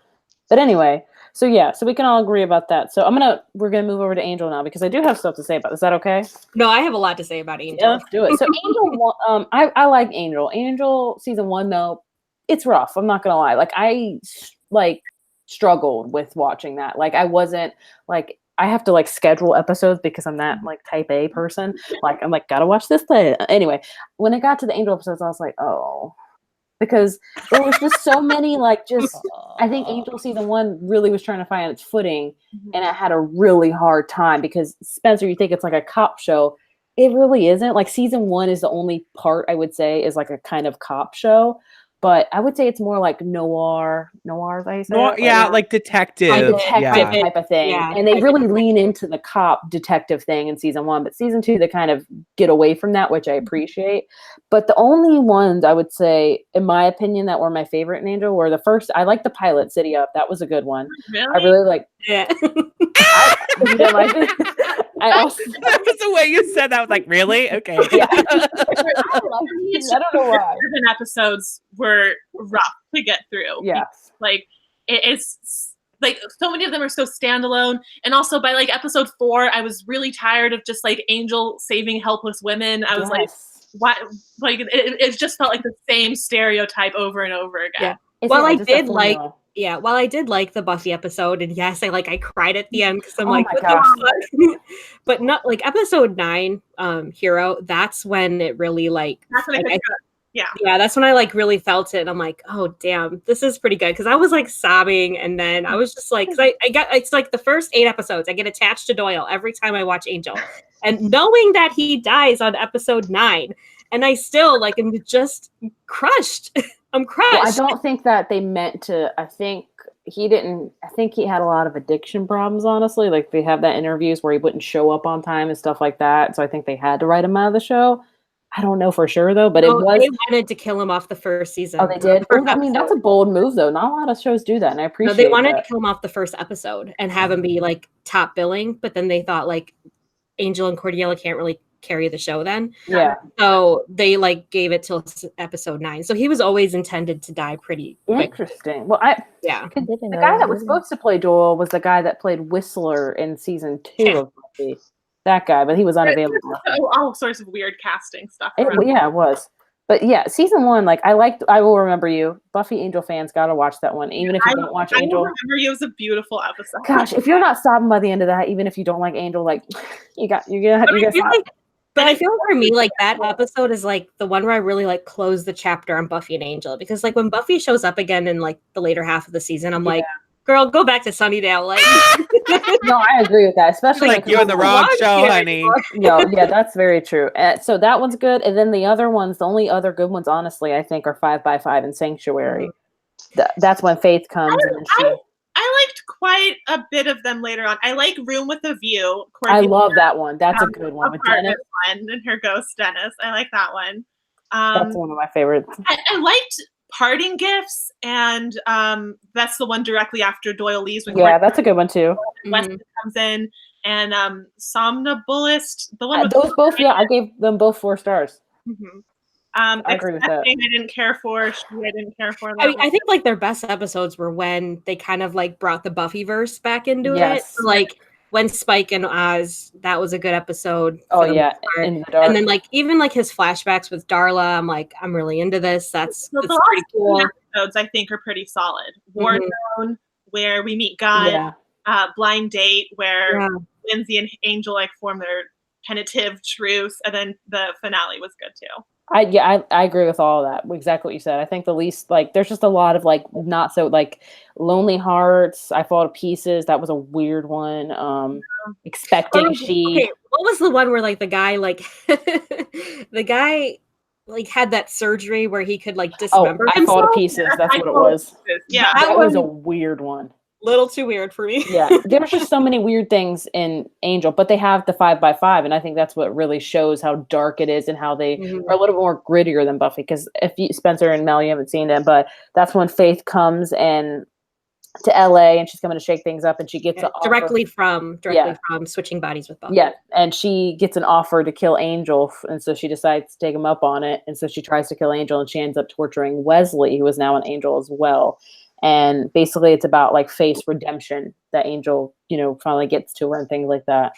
But anyway. So we can all agree about that. So we're gonna move over to Angel now because I do have stuff to say about this. Is that okay? No, I have a lot to say about Angel. Yeah, let's do it. So Angel, I like Angel. Angel season 1 though, it's rough. I'm not gonna lie. Like I struggled with watching that. Like I wasn't like I have to like schedule episodes because I'm that like type A person. Like I'm like gotta watch this thing. Anyway, when it got to the Angel episodes, I was like, oh. Because there was just so many, like, I think Angel season 1 really was trying to find its footing, and it had a really hard time because, Spencer, you think it's like a cop show. It really isn't. Like, season 1 is the only part, I would say, is like a kind of cop show. But I would say it's more like noir, is that how you say it? Like detective. Type of thing. Yeah. And they really lean into the cop detective thing in season 1. But season 2, they kind of get away from that, which I appreciate. But the only ones I would say, in my opinion, that were my favorite in Angel were the first. I like the pilot, City Up. That was a good one. Really? I really like. Yeah. You didn't like it? That was the way you said that. I was like, really? Okay. Yeah. I don't know why. 7 episodes were rough to get through. Yes. Like it's like so many of them are so standalone, and also by like episode 4, I was really tired of just like Angel saving helpless women. I was like, why? Like it just felt like the same stereotype over and over again. Yeah. While I did like the Buffy episode, and yes, I cried at the end because I'm like, what the fuck? But not like episode 9, Hero. That's when it really That's when that's when I like really felt it, and I'm like, oh damn, this is pretty good because I was like sobbing, and then I was just like, because I got it's like the first 8 episodes, I get attached to Doyle every time I watch Angel, and knowing that he dies on episode 9, and I still like am just crushed. I'm crushed. Well, I don't think that they meant to. I think he didn't. I think he had a lot of addiction problems, honestly. Like, they have that interviews where he wouldn't show up on time and stuff like that. So I think they had to write him out of the show. I don't know for sure, though, but it was. They wanted to kill him off the first season. Oh, they did? Well, I mean, that's a bold move, though. Not a lot of shows do that, and I appreciate they wanted that. to kill him off the first episode and have him be, like, top billing, but then they thought, like, Angel and Cordelia can't really carry the show then. Yeah. So they, like, gave it till episode 9. So he was always intended to die pretty quick. Interesting. Well, the guy that was supposed to play Joel was the guy that played Whistler in season 2 of Buffy. That guy, but he was unavailable. All sorts of weird casting stuff. It was. But yeah, season 1, like, I Will Remember You. Buffy Angel fans gotta watch that one, even if you don't watch Angel. I Will Remember You was a beautiful episode. Gosh, if you're not stopping by the end of that, even if you don't like Angel, like, you got stop. But I feel like for me, like, that episode is, like, the one where I really, like, close the chapter on Buffy and Angel, because, like, when Buffy shows up again in, like, the later half of the season, I'm like, girl, go back to Sunnydale. Like, no, I agree with that, especially like you're in the wrong show, honey. Yeah, that's very true. So that one's good, and then the other ones, the only other good ones, honestly, I think, are 5x5 and Sanctuary. That's when Faith comes. I liked quite a bit of them later on. I like Room with a View. I love that one. That's a good one with Dennis and her ghost Dennis. I like that one. That's one of my favorites. I liked Parting Gifts, and that's the one directly after Doyle leaves. That's a good one too. Wesley comes in, and Somnambulist, the one with those both. Yeah, I gave them both 4 stars. Mm-hmm. I agree with that. I didn't care for. I didn't care for. I mean, I think, like, their best episodes were when they kind of, like, brought the Buffyverse back into it. Like, when Spike and Oz, that was a good episode. Oh yeah, in the dark. And then, like, even, like, his flashbacks with Darla, I'm like, I'm really into this. That's pretty cool. Episodes I think are pretty solid. War Zone, where we meet God. Blind Date, where Lindsay and Angel, like, form their tentative truce, and then the finale was good too. I agree with all of that. Exactly what you said. I think the least, like, there's just a lot of, like, not so, like, Lonely Hearts, I Fall to Pieces. That was a weird one. Expecting She. Okay, what was the one where, like, the guy, like, like, had that surgery where he could, like, dismember himself? I Fall to Pieces. That's what it was. Yeah, that was a weird one. Little too weird for me. Yeah, there's just so many weird things in Angel, but they have the 5x5, and I think that's what really shows how dark it is and how they are a little more grittier than Buffy. Because if you, Spencer and Mel, you haven't seen them, but that's when Faith comes to LA, and she's coming to shake things up, and she gets directly from Switching Bodies with Buffy. Yeah, and she gets an offer to kill Angel, and so she decides to take him up on it, and so she tries to kill Angel, and she ends up torturing Wesley, who is now an Angel as well. And basically it's about, like, Faith's redemption that Angel, finally gets to her and things like that.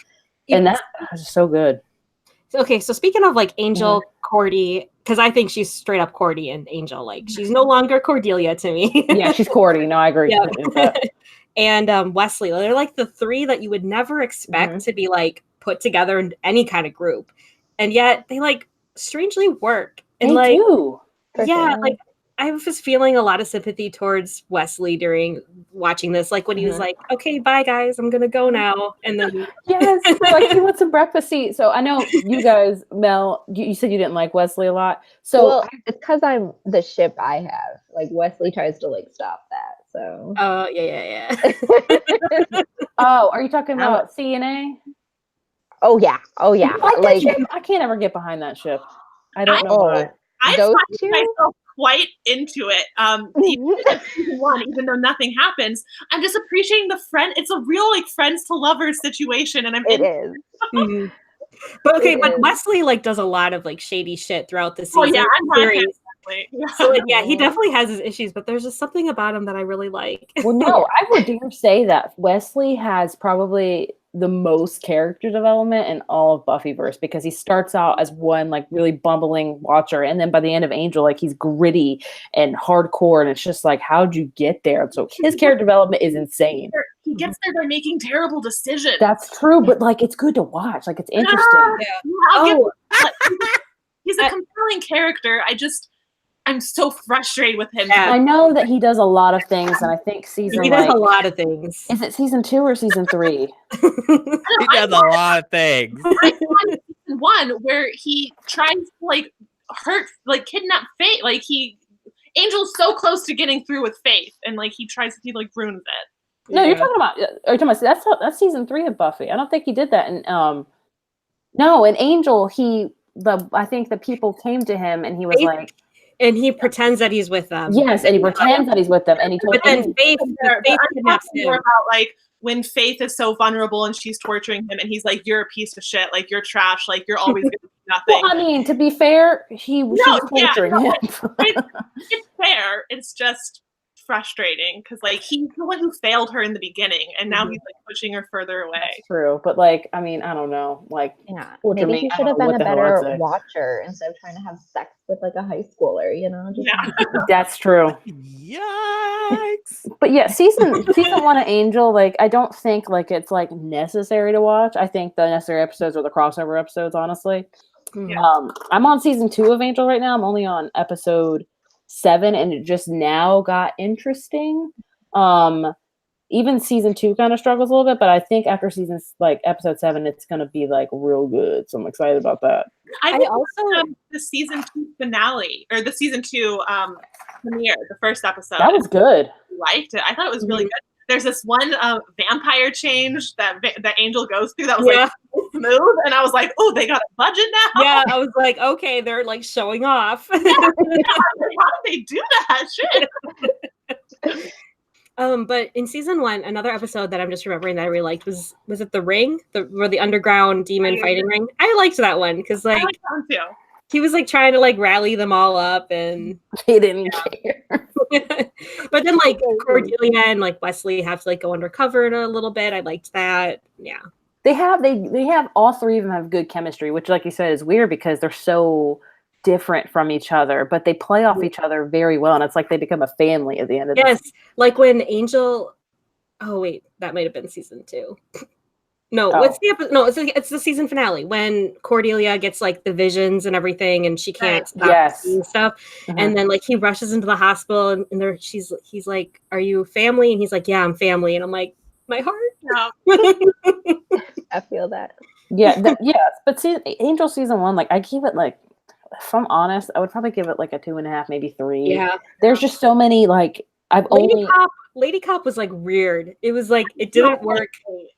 And that was so good. Okay, so speaking of, like, Angel, Cordy, because I think she's straight up Cordy and Angel. Like, she's no longer Cordelia to me. Yeah, she's Cordy. No, I agree. With that. And Wesley, they're, like, the 3 that you would never expect to be, like, put together in any kind of group. And yet they, like, strangely work. And they do. Yeah, like, I was feeling a lot of sympathy towards Wesley during watching this. Like, when he was like, okay, bye, guys, I'm going to go now. And then... Yes, like, he wants some breakfast. So I know you guys, Mel, you said you didn't like Wesley a lot. So it's because I'm the ship I have. Like, Wesley tries to, like, stop that, so... Oh, yeah. Oh, are you talking about CNA? Oh, yeah. Like, I can't ever get behind that ship. I don't know why. I find myself quite into it. Even though nothing happens, I'm just appreciating the friend. It's a real, like, friends to lovers situation, and It is. But okay, but Wesley, like, does a lot of, like, shady shit throughout the season. Oh yeah, So yeah, he definitely has his issues, but there's just something about him that I really like. Well, no, I would dare say that Wesley has probably the most character development in all of Buffyverse, because he starts out as one, like, really bumbling watcher, and then by the end of Angel, like, he's gritty and hardcore, and it's just like, how'd you get there? So his character development is insane. He gets there by making terrible decisions. That's true, but, like, it's good to watch. Like, it's interesting. He's a compelling character. I'm so frustrated with him. I know that he does a lot of things, and I think he does a lot of things. Is it season 2 or season 3? He does a lot of things. I saw season 1 where he tries to, like, kidnap Faith. Like, Angel's so close to getting through with Faith, and like he ruins it. No, you're talking about. Are you talking about that's season 3 of Buffy. I don't think he did that. And no, in Angel, I think the people came to him and he was like, and he pretends that he's with them. Yes, and he pretends that he's with them, and he told but then Faith kidnaps him. More about like when Faith is so vulnerable and she's torturing him, and he's like, "You're a piece of shit. Like you're trash. Like you're always gonna do nothing." Well, I mean, to be fair, she was torturing him. It's fair. It's just frustrating because like he's the one who failed her in the beginning, and now he's like pushing her further away. That's true, but like, I mean, I don't know. Like, maybe he should have been a better watcher instead of trying to have sex with like a high schooler. That's true. Yikes! But yeah, season 1 of Angel, like, I don't think like it's like necessary to watch. I think the necessary episodes are the crossover episodes. Honestly, I'm on season 2 of Angel right now. I'm only on episode 7, and it just now got interesting. Even season 2 kind of struggles a little bit, but I think after episode 7, it's gonna be like real good. So I'm excited about that. I also the season 2 finale or the season 2 premiere, the first episode. That was good. I liked it. I thought it was really good. There's this one vampire change that Angel goes through that was like smooth, and I was like, "Oh, they got a budget now." Yeah, I was like, "Okay, they're like showing off." How did they do that shit? But in season 1, another episode that I'm just remembering that I really liked was it The Ring, where the underground demon fighting ring? I liked that one because like I liked that one too. He was like trying to like rally them all up, and he didn't care. But then like Cordelia and like Wesley have to like go undercover in a little bit. I liked that. Yeah. They have all 3 of them have good chemistry, which like you said is weird because they're so different from each other, but they play off each other very well, and it's like they become a family at the end of Yes, like when Angel. Oh wait, that might have been season 2. No, what's the episode? No, it's the season finale when Cordelia gets like the visions and everything, and she can't stop seeing stuff. And then like he rushes into the hospital, and he's like, "Are you family?" And he's like, "Yeah, I'm family." And I'm like, my heart. Yeah. I feel that. Yeah, but see, Angel season 1, like I give it like, if I'm honest, I would probably give it like a 2.5, maybe 3. Yeah, there's just so many like Lady Cop was like weird. It was like it didn't work.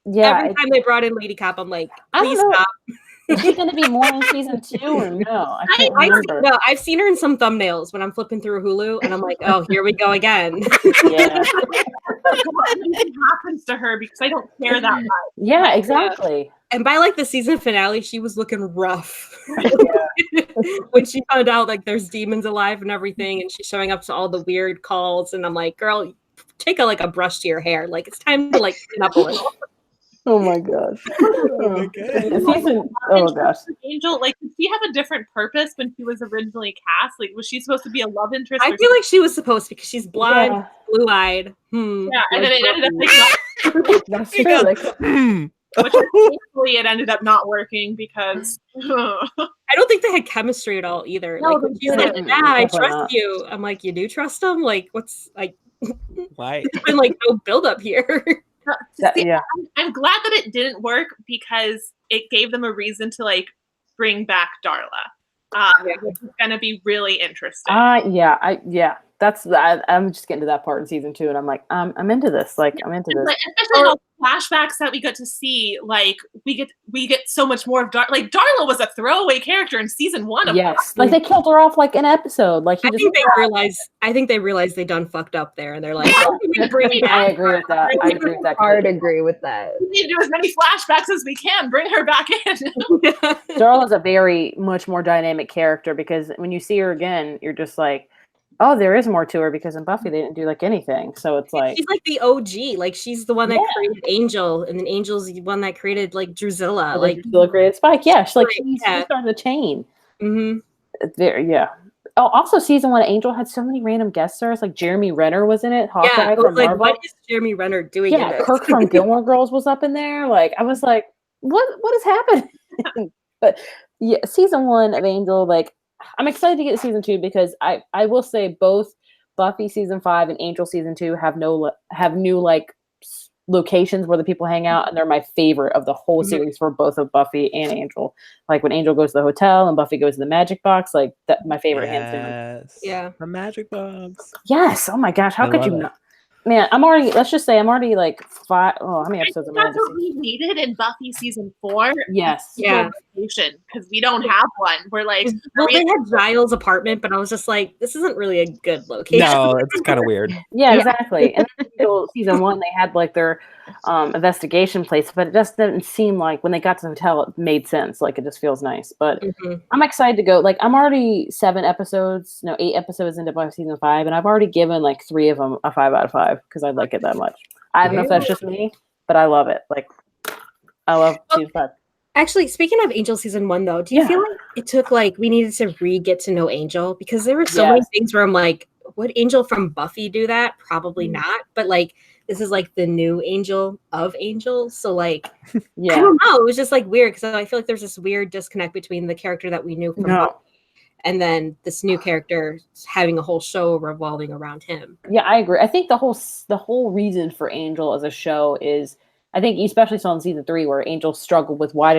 Yeah, every time they brought in Lady Cop, I'm like, please stop. Is she going to be more in season 2 or no? I can't remember. No, I've seen her in some thumbnails when I'm flipping through Hulu, and I'm like, oh, here we go again. Yeah. Nothing happens to her because I don't care that much. Yeah, exactly. And by like the season finale, she was looking rough. Yeah. When she found out like there's demons alive and everything, and she's showing up to all the weird calls, and I'm like, girl, take a brush to your hair. Like it's time to like clean up a little. Oh my gosh. Oh my gosh. Angel, like, did she have a different purpose when she was originally cast? Like, was she supposed to be a love interest? I feel like she was supposed to because she's blonde, blue-eyed. Yeah, and then it ended up like that's true. Like, which thankfully it ended up not working because I don't think they had chemistry at all either. No, like she's like, yeah, I trust you. I'm like, you do trust him? Like, what's like why? There's been like no build-up here. I'm glad that it didn't work because it gave them a reason to like bring back Darla, which is going to be really interesting. I'm just getting to that part in season 2, and I'm like, I'm into this. Like, I'm into this. Especially all the flashbacks that we got to see. Like, we get so much more of Darla. Like, Darla was a throwaway character in season 1. Yes, like they killed her off like an episode. Like I think they realized they done fucked up there, and they're like, I agree with that. Hard agree with that. We need to do as many flashbacks as we can. Bring her back in. Darla's a very much more dynamic character because when you see her again, you're just like, oh, there is more to her because in Buffy they didn't do like anything. So it's like she's like the OG. Like she's the one that created Angel, and then Angel's the one that created like Drusilla. Like Drusilla created Spike. Yeah, she's like she started the chain. There, yeah. Oh, also season 1 Angel had so many random guest stars. Like Jeremy Renner was in it. Hawkeye from like, Marvel. What is Jeremy Renner doing? Yeah, in Kirk from Gilmore Girls was up in there. Like I was like, what is happening? But yeah, season 1 of Angel, like. I'm excited to get to season 2 because I will say both Buffy season 5 and Angel season 2 have new like locations where the people hang out, and they're my favorite of the whole series for both of Buffy and Angel. Like when Angel goes to the hotel and Buffy goes to the magic box, like that, my favorite hands down. Yes. Yeah. The magic box. Yes. Oh my gosh, how I could love you it. not? Man, I'm already. Let's just say I'm already like 5. Oh, how many episodes am I on That's to what see? we needed in Buffy season 4. Yes. Yeah. Because we don't have one. We're like, Well, they had Giles' apartment, but I was just like, this isn't really a good location. No, it's kind of weird. Yeah, Yeah. exactly. And then until season 1, they had like their investigation place, but it just didn't seem like when they got to the hotel, it made sense. Like it just feels nice. But I'm excited to go. Like I'm already 8 episodes into Buffy season 5, and I've already given like 3 of them a 5 out of 5 because I like it that much. I don't know if that's just me, but I love it. Like I love season 5. Actually, speaking of Angel season 1, though, do you feel like it took we needed to get to know Angel? Because there were so many things where I'm like, would Angel from Buffy do that? Probably not. But like, this is like the new Angel of Angels. So like, I don't know. It was just like weird because I feel like there's this weird disconnect between the character that we knew from Buffy and then this new character having a whole show revolving around him. Yeah, I agree. I think the whole reason for Angel as a show is, I think you especially saw in season 3 where Angel struggled with why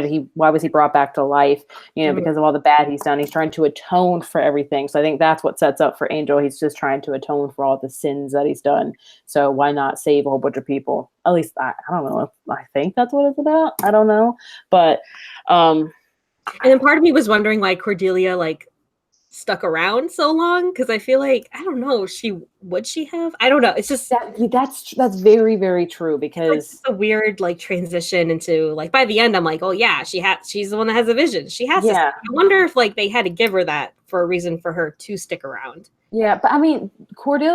was he brought back to life? You know, because of all the bad he's done. He's trying to atone for everything. So I think that's what sets up for Angel. He's just trying to atone for all the sins that he's done. So why not save a whole bunch of people? At least I don't know. I think that's what it's about. I don't know, but and then part of me was wondering why Cordelia stuck around so long, because I feel like, I don't know, would she have? I don't know. It's just that's very, very true, because it's a weird transition into by the end I'm like, oh yeah, she's the one that has a vision. She has to. I wonder if they had to give her that for a reason for her to stick around. Yeah, but I mean, Cordy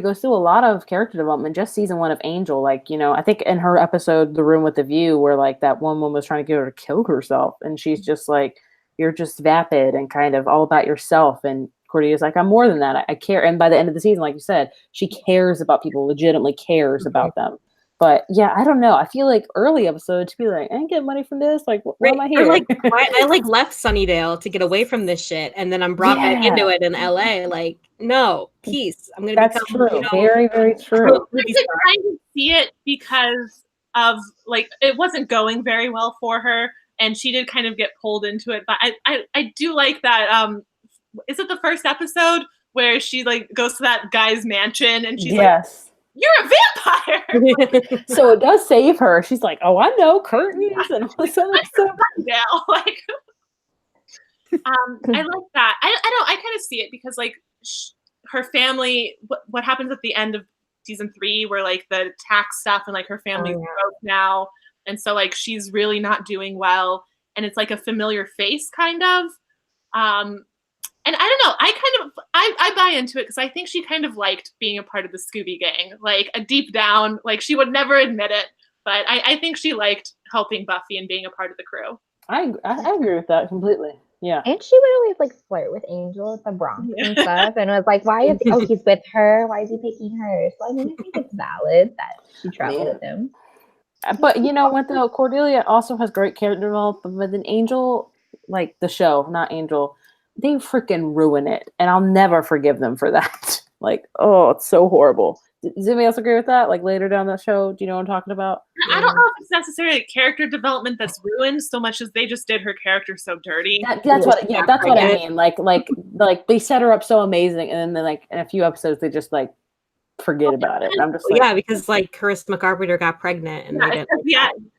goes through a lot of character development. Just season 1 of Angel, I think in her episode, The Room with the View, where that one woman was trying to get her to kill herself, and she's just like, you're just vapid and kind of all about yourself. And Cordelia's like, I'm more than that. I care. And by the end of the season, like you said, she cares about people, legitimately cares about them. But yeah, I don't know. I feel like early episodes to be like, I didn't get money from this. Like, why am I here? I left Sunnydale to get away from this shit, and then I'm brought back into it in LA. Like, no, peace. I'm gonna. That's true. Very, very true. I could kind of see it because of it wasn't going very well for her. And she did kind of get pulled into it. But I do like that. Is it the first episode where she goes to that guy's mansion and she's like, you're a vampire. So it does save her. She's like, oh, I know, curtains and all this other stuff. Now, I like that. I kind of see it because her family, what happens at the end of season 3 where the tax stuff and her family's broke now. And so she's really not doing well, and it's a familiar face kind of. And I don't know, I buy into it because I think she kind of liked being a part of the Scooby Gang, a deep down, she would never admit it, but I think she liked helping Buffy and being a part of the crew. I agree with that completely. Yeah. And she would always flirt with Angel at the Bronx and stuff, and was like, why is he's with her? Why is he picking her? So I mean, I think it's valid that she traveled with him. But you know what though, Cordelia also has great character development, but then Angel, the show, not Angel, they freaking ruin it, and I'll never forgive them for that. It's so horrible. Does anybody else agree with that? Later down the show, do you know what I'm talking about? I don't know if it's necessarily character development that's ruined so much as they just did her character so dirty. That's what I mean. They set her up so amazing, and then in a few episodes they just forget about it. I'm just because Carissa Carpenter got pregnant and Carissa.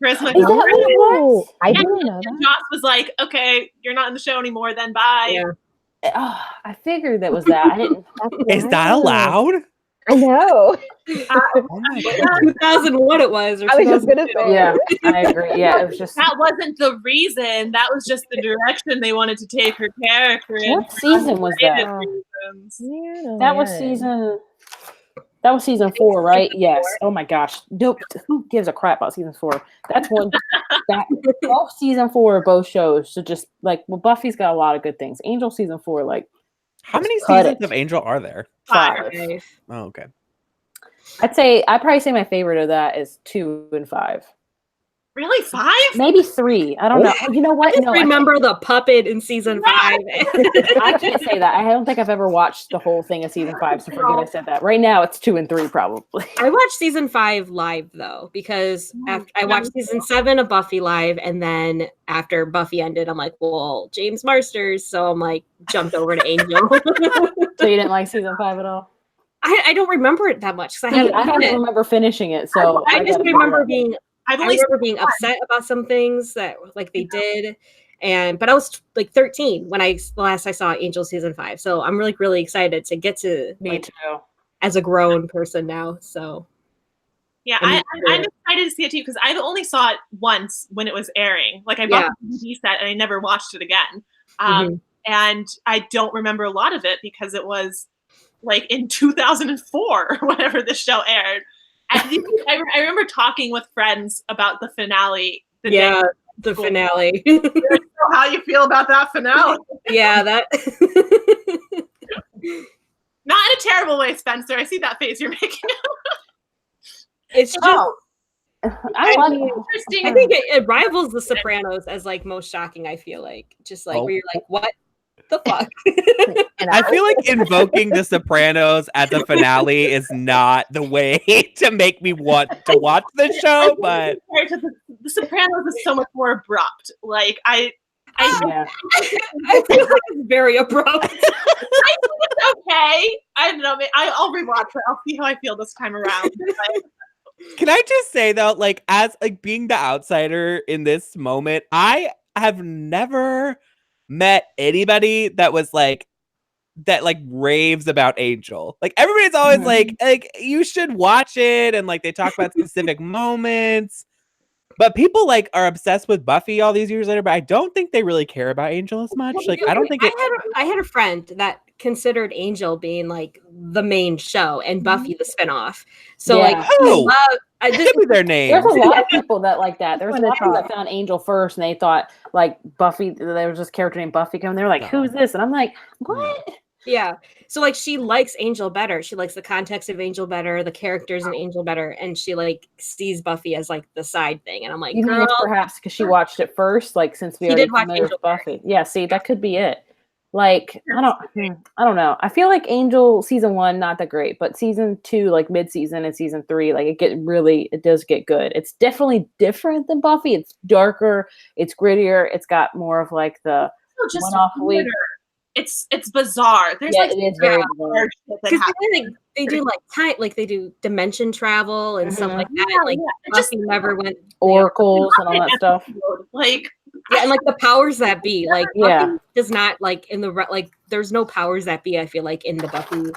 Is that what it was? I didn't know that. Joss was like, "Okay, you're not in the show anymore. Then bye." Yeah. Oh, I figured that was that. I didn't. Is that allowed? I know. Oh my God. 2001 it was. I was just gonna say. Yeah, I agree. Yeah, it was just. That wasn't the reason. That was just the direction they wanted to take her character in. What season was that? That was season 4, right? Yes. Oh my gosh. Nope. Who gives a crap about season 4? That's one. Both season 4 of both shows. So just Buffy's got a lot of good things. Angel season 4, how many seasons of Angel are there? 5. Oh, okay. I'd probably say my favorite of that is 2 and 5. Really, 5? Maybe 3. I don't know. You know what? I just remember the puppet in season 5. I can't say that. I don't think I've ever watched the whole thing of season 5, so forget I said that. Right now, it's 2 and 3 probably. I watched season 5 live though, because after I watched season 7 of Buffy live, and then after Buffy ended, I'm like, well, James Marsters, so I'm like jumped over to Angel. So you didn't like season 5 at all? I don't remember it that much because I don't remember finishing it. So I just remember being. I remember being upset about some things that like they did, but I was like 13 when last I saw Angel season 5. So I'm really excited to get to me too as a grown person now. So yeah, I'm excited to see it too because I only saw it once when it was airing. Like I bought the DVD set and I never watched it again. And I don't remember a lot of it because it was like in 2004 or whenever the show aired. I remember talking with friends about the finale. The finale. How you feel about that finale? Yeah, that. Not in a terrible way, Spencer. I see that face you're making. It's just. Interesting. I think it rivals The Sopranos as like most shocking. I feel like just like where you're like, what the fuck? I feel like invoking The Sopranos as a finale is not the way to make me want to watch the show, but The Sopranos is so much more abrupt. Like I feel like it's very abrupt. I think it's okay. I don't know. I'll rewatch it. I'll see how I feel this time around. Can I just say though, like as like being the outsider in this moment, I have never met anybody that was like that like raves about Angel. Like everybody's always like you should watch it, and like they talk about specific moments. But people like are obsessed with Buffy all these years later, but I don't think they really care about Angel as much. Like I don't think I had a friend that considered Angel being like the main show and Buffy the spinoff. So like give me their names. There's a lot of people that like that. There's a lot of people that found Angel first and they thought like Buffy, there was this character named Buffy coming. They're like, who's this? And I'm like, what? Yeah. So like she likes Angel better. She likes the context of Angel better, the characters in Angel better, and she like sees Buffy as like the side thing. And I'm like, girl, perhaps because she watched it first, like since we already watched Angel Buffy. Yeah, see, that could be it. Like I don't know. I feel like Angel season 1 not that great, but season 2, like mid-season, and season 3, like it does get good. It's definitely different than Buffy. It's darker, it's grittier, it's got more of like the one-off week. It's bizarre. There's it is very bizarre. Because they do like time, like they do dimension travel and stuff like that. Like Buffy never went oracles and all that stuff. Like and like the powers that be, like Buffy does not like in the like. There's no powers that be. I feel like in the Buffy,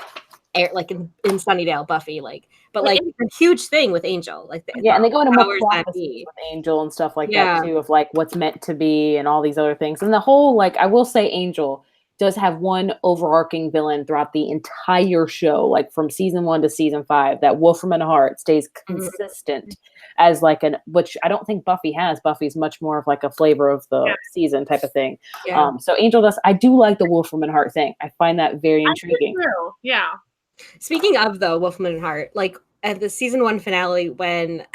like in Sunnydale Buffy, like, but like it's a huge thing with Angel, like and they go into more that be with Angel and stuff like that too, of like what's meant to be and all these other things. And the whole like I will say Angel does have one overarching villain throughout the entire show, like from season 1 to season 5. That Wolfram Heart stays consistent as like which I don't think Buffy has. Buffy's much more of like a flavor of the season type of thing. So Angel does. I do like the Wolfram Heart thing. I find that very intriguing. Yeah. Speaking of the Wolfram Heart, like at the season 1 finale when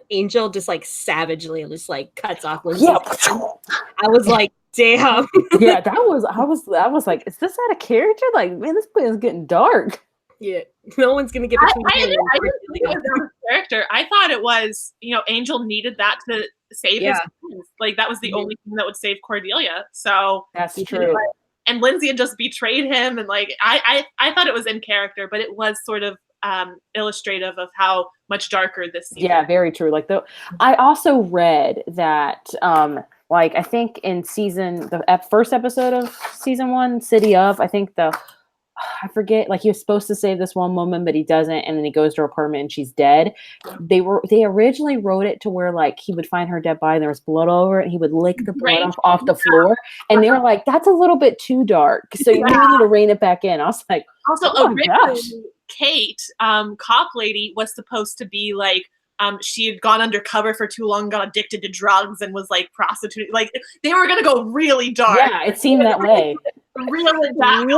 Angel just like savagely just like cuts off Lindsay's hand, I was like, damn. Yeah, I was like, is this out of character? Like, man, this place is getting dark. Yeah, no one's gonna get between. I didn't think it was out of character. I thought it was, Angel needed that to save his friends. Like that was the only thing that would save Cordelia. So that's true. And Lindsay had just betrayed him, and like I thought it was in character, but it was sort of illustrative of how much darker this season. Yeah, very true. Like I also read that like I think in the first episode of season 1, City of, I think I forget, like he was supposed to save this one woman, but he doesn't, and then he goes to her apartment and she's dead. They originally wrote it to where like he would find her dead body and there was blood all over it and he would lick the blood off the floor. And they were like, that's a little bit too dark. So you really need to rein it back in. I was like, also originally Kate, cop lady, was supposed to be like she had gone undercover for too long, got addicted to drugs, and was like prostitute. Like they were gonna go really dark. Yeah, it seemed that way. Really dark.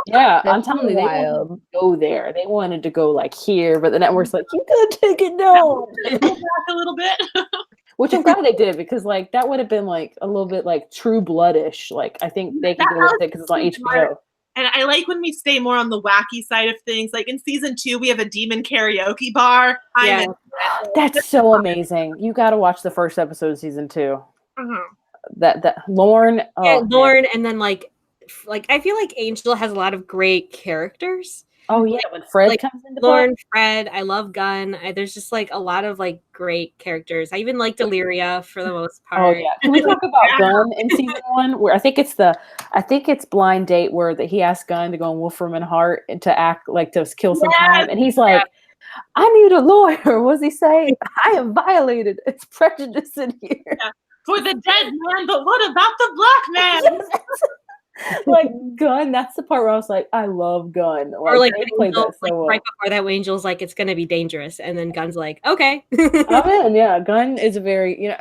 Yeah, I'm telling you, they wanted to go there. They wanted to go like here, but the network's like, you gotta take it down. Back a little bit. Which I'm glad they did, because like that would have been like a little bit like True Blood-ish. Like I think they could go with it because it's on HBO. And I like when we stay more on the wacky side of things. Like in season 2, we have a demon karaoke bar. Yeah. That's so amazing. You got to watch the first episode of season 2. Mhm. That Lauren, Lauren, and then like I feel like Angel has a lot of great characters. Oh yeah, when Fred like, comes into Lauren, play. Fred, I love Gunn. There's just like a lot of like great characters. I even like Deliria for the most part. Oh yeah. Can we talk about Gunn in season 1? Where I think it's Blind Date where that he asked Gunn to go in Wolfram and Hart and to act like to kill some time, and he's like, "I need a lawyer." What does he say? I am violated. It's prejudice in here. Yeah. For the dead man, but what about the black man? Like Gunn, that's the part where I was like, I love Gunn. Or like, they played Angel, that so well. right before that, when Angel's like, it's gonna be dangerous, and then Gunn's like, okay. I'm in. Yeah, Gunn is a very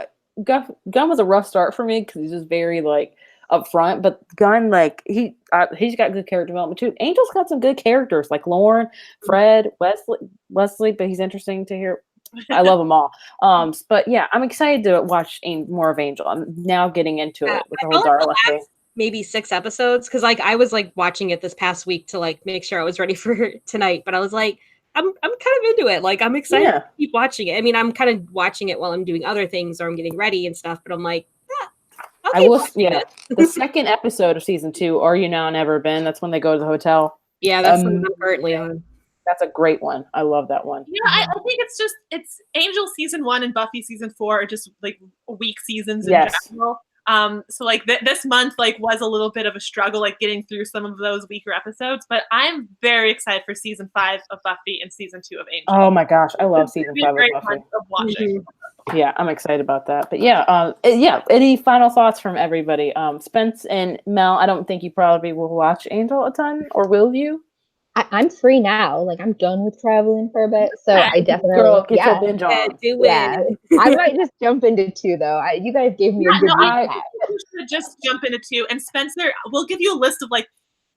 Gunn was a rough start for me because he's just very like upfront. But Gunn, like he's got good character development too. Angel's got some good characters like Lauren, Fred, Wesley, but he's interesting to hear. I love them all. But yeah, I'm excited to watch more of Angel. I'm now getting into it with the whole Darla thing. Maybe 6 episodes, because like I was like watching it this past week to like make sure I was ready for tonight, but I was like, I'm kind of into it. Like I'm excited to keep watching it. I mean, I'm kind of watching it while I'm doing other things or I'm getting ready and stuff, but I'm like, the second episode of season 2, Are You Now Never Been? That's when they go to the hotel. Yeah, that's what I'm currently on. That's a great one. I love that one. Yeah, I think it's Angel season 1 and Buffy season 4 are just like weak seasons in general. So like this month like was a little bit of a struggle, like getting through some of those weaker episodes, but I'm very excited for season 5 of Buffy and season 2 of Angel. Oh my gosh, I love season 5 of Buffy. Of watching. Yeah, I'm excited about that. But yeah, any final thoughts from everybody? Spence and Mel, I don't think you probably will watch Angel a ton, or will you? I'm free now. Like I'm done with traveling for a bit, so I definitely get your binge on. I might just jump into 2 though. You guys gave me a good recap. You should just jump into 2, and Spencer, we'll give you a list of like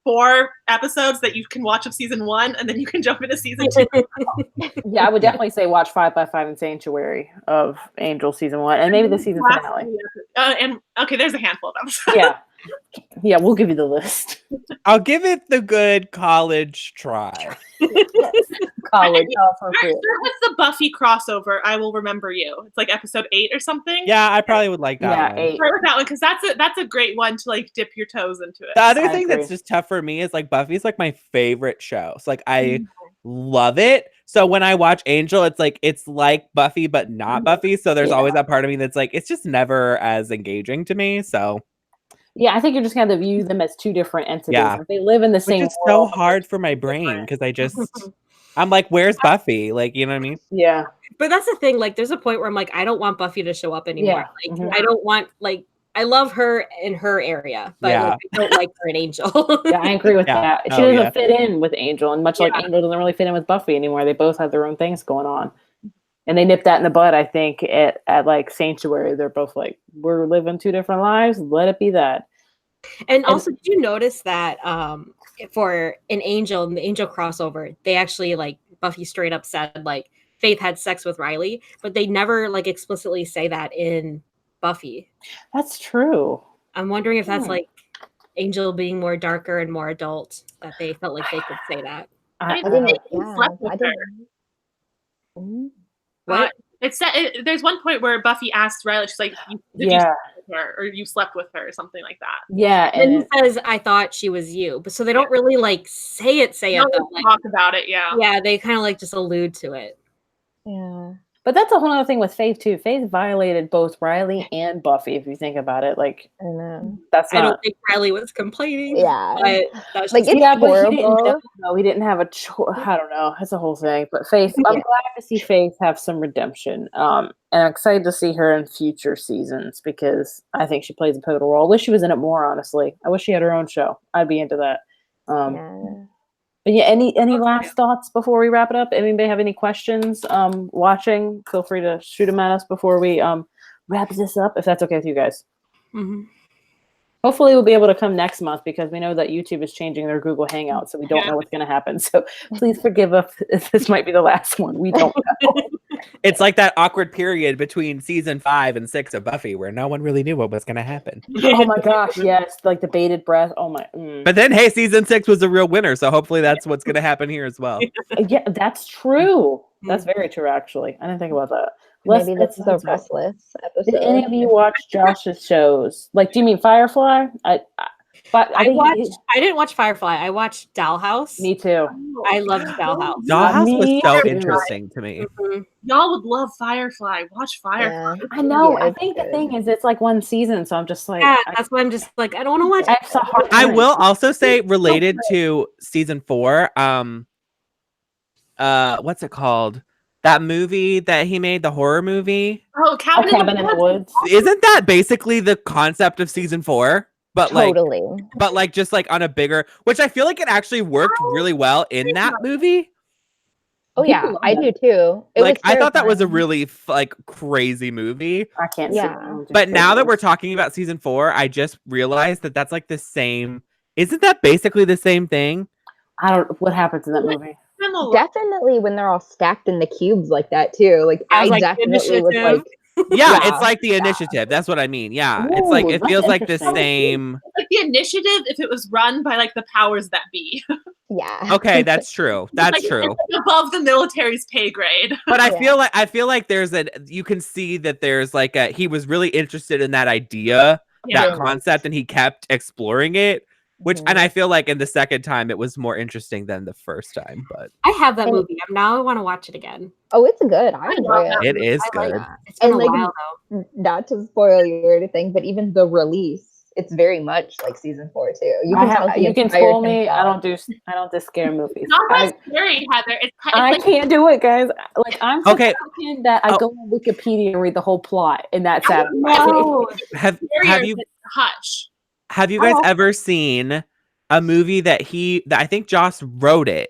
4 episodes that you can watch of season 1, and then you can jump into season 2. Yeah, I would definitely say watch 5 by 5 and Sanctuary of Angel season 1, and maybe the season finale. And okay, there's a handful of episodes. Yeah, we'll give you the list. I'll give it the good college try. College, start with the Buffy crossover. I Will Remember You. It's like episode 8 or something. Yeah, I probably would like that one. 8. Start with that one because that's a great one to like dip your toes into it. The other thing that's just tough for me is like Buffy's like my favorite show. So like I love it. So when I watch Angel, it's like Buffy but not Buffy. So there's always that part of me that's like it's just never as engaging to me. So yeah, I think you're just going to view them as 2 different entities. Yeah. They live in the same world. It's so hard for my brain because I'm like, where's Buffy? Like, you know what I mean? Yeah. But that's the thing. Like, there's a point where I'm like, I don't want Buffy to show up anymore. Yeah. Like, I don't want, like, I love her in her area, but like, I don't like her in Angel. Yeah, I agree with that. She doesn't fit in with Angel, and much like Angel doesn't really fit in with Buffy anymore. They both have their own things going on. And they nipped that in the bud, I think, at like Sanctuary. They're both like, we're living 2 different lives. Let it be that. And also, did you notice that for the Angel crossover, they actually like Buffy straight up said like Faith had sex with Riley, but they never like explicitly say that in Buffy. That's true. I'm wondering if that's like Angel being more darker and more adult, that they felt like they could say that. I didn't. What? There's one point where Buffy asks Riley, she's like, "Did you sleep with her, or you slept with her, or something like that." Yeah, and he says, "I thought she was you," but so they don't really like say it. Though. Like, talk about it. Yeah, they kind of like just allude to it. Yeah. But that's a whole other thing with Faith too. Faith violated both Riley and Buffy, if you think about it. Like, I know. I don't think Riley was complaining. Yeah, but that's like it's horrible. He didn't have a choice. I don't know. It's a whole thing. But Faith, I'm glad to see Faith have some redemption. And I'm excited to see her in future seasons because I think she plays a pivotal role. I wish she was in it more. Honestly, I wish she had her own show. I'd be into that. But yeah, any last thoughts before we wrap it up? Anybody have any questions watching? Feel free to shoot them at us before we wrap this up, if that's okay with you guys. Mm-hmm. Hopefully we'll be able to come next month because we know that YouTube is changing their Google Hangout, so we don't know what's going to happen. So please forgive us if this might be the last one. We don't know. It's like that awkward period between season 5 and 6 of Buffy where no one really knew what was going to happen. Oh my gosh, yes, like the bated breath. Oh my. But then, hey, season 6 was a real winner, so hopefully that's what's going to happen here as well. Yeah, that's true. That's very true, actually. I didn't think about that. Maybe this is a Restless episode. Did any of you watch Josh's shows? Like, do you mean Firefly? I didn't watch Firefly. I watched Dollhouse. Me too. I loved Dollhouse. Dollhouse was so too. interesting to me. Mhm. Y'all would love Firefly. Watch Firefly. Yeah. I know. Yeah, I it's think the good. thing is, it's like one season, so I'm just like, Yeah, that's why I'm just like, I don't want to watch it's a hard I time. will also say, related to season 4, what's it called? That movie that he made, the horror movie. Oh, Cabin in the Woods. Isn't that basically the concept of season 4? But Totally. like just like on a bigger, which I feel like it actually worked really well in that movie. Oh yeah, I do too. I thought that was a really like crazy movie. I can't. Yeah. But now that we're talking about season 4, I just realized that that's like the same. Isn't that basically the same thing? I don't. What happens in that movie? Definitely when they're all stacked in the cubes like that too. Like Yeah, I like definitely was Initiative. like, Yeah, Yeah. it's like the initiative. That's what I mean. Yeah, it's Ooh, like it that's feels like the interesting. same. Like the initiative if it was run by like the powers that be. yeah. Okay, that's true. That's Like, true. it's above the military's pay grade. But I Yeah. feel like there's you can see that there's like he was really interested in that idea, Yeah. that concept, and he kept exploring it. Which, and I feel like in the second time it was more interesting than the first time. But I have that And- movie. Now I want to watch it again. Oh, it's good. I enjoy love it. that. it is I like good. that. It's been And, a like, while though. Not to spoil you or anything, but even the release, it's very much like season 4 too. You can tell You can entire spoil me. I concept. don't do scare movies. Not I, that scary, Heather. It's I like, can't do it, guys. Like I'm such Okay. a kid that I Oh. go on Wikipedia and read the whole plot, and that's it. No. Have scarier you than Hush. have you guys Oh. ever seen a movie that I think Joss wrote it,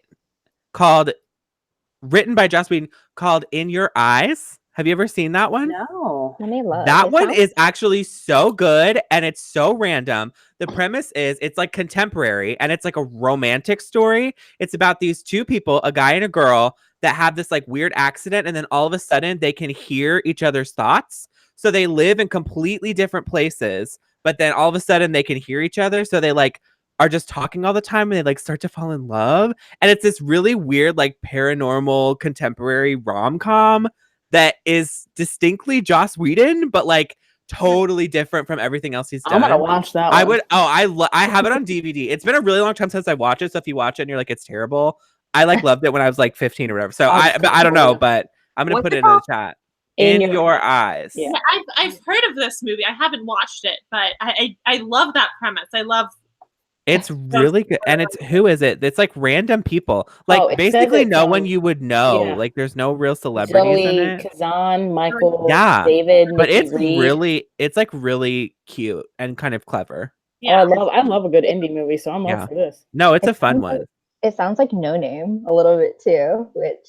written by Joss Whedon, called In Your Eyes? Have you ever seen that one? No. Let me look. That It one sounds- is actually so good and it's so random. The premise is it's like contemporary and it's like a romantic story. It's about these two people, a guy and a girl, that have this like weird accident and then all of a sudden they can hear each other's thoughts. So they live in completely different places, but then all of a sudden they can hear each other. So they like are just talking all the time and they like start to fall in love. And it's this really weird, like paranormal contemporary rom-com that is distinctly Joss Whedon, but like totally different from everything else he's I'm done. gonna watch that. I one. would. Oh, I have it on DVD. It's been a really long time since I watched it. So if you watch it and you're like, it's terrible, I like loved it when I was like 15 or whatever. So but I don't know, but I'm gonna What's put it it in the called? chat. In In Your Eyes. Yeah. Yeah, I've heard of this movie. I haven't watched it, but I love that premise. I love It's really good. And it's who is it? It's like random people. Like Oh, it says basically it's, no one you would know. yeah. Like there's no real celebrities in Zoe, it. Kazan, Michael, Yeah, David, But Nikki it's Reed. it's like really cute and kind of clever. yeah. I love a good indie movie, so I'm Yeah. up for this. No, it's a It fun sounds one. like- It sounds like No Name a little bit too, which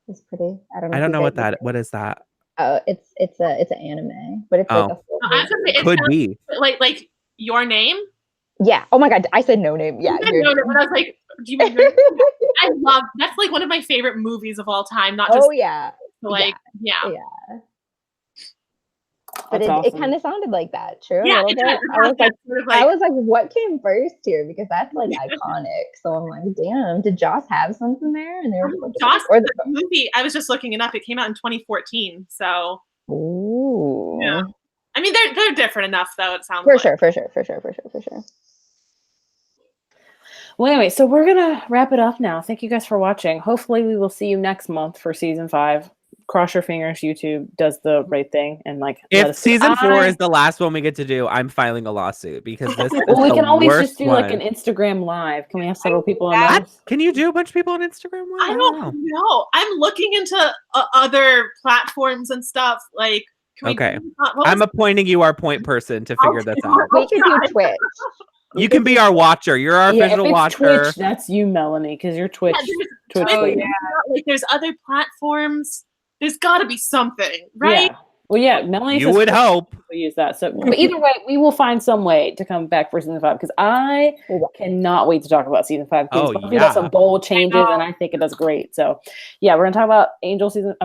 is pretty. I don't know. I if don't you know what guys- what is that? Oh, it's an anime, but it's Oh. like a full. No, I was gonna say, it Could sounds be. like Your Name. Yeah. Oh my god, I said No Name. Yeah. I Your know that, Name. but I was like, do you mean Your Name? I love that's like one of my favorite movies of all time. Not just Oh yeah, like yeah. yeah. But That's it awesome. kind of sounded like that. True. Yeah, a little it bit. does. I was like, sort of I was like, what came first here? Because that's like Yeah. iconic. So I'm like, damn, did Joss have something there? And they were Joss, or the movie. I was just looking it up. It came out in 2014. So ooh. Yeah. I mean, they're different enough, though. It sounds For like. sure. Well, anyway, so we're gonna wrap it up now. Thank you guys for watching. Hopefully, we will see you next month for season 5. Cross your fingers. YouTube does the right thing and like. let If us- season 4 I- is the last one we get to do, I'm filing a lawsuit because this is well, we the can always worst just do like one. an Instagram live. Can we have several people on that- those? Can you do a bunch of people on Instagram? I don't know. I'm looking into other platforms and stuff. Like, can we Okay. what was I'm appointing you our point person to figure this out. We could do Twitch. You can be our watcher. You're our Yeah, if official it's watcher. Twitch, that's you, Melanie, because you're Twitch. Twitch. Oh, lady. yeah. like there's other platforms. There's got to be something, right? Yeah. Well, yeah, Melanie You would hope. we'll use that. So, but either way, we will find some way to come back for season 5 because I cannot wait to talk about season 5. Oh, Buffy does some bold changes, and I think it does great. So, yeah, we're gonna talk about Angel season.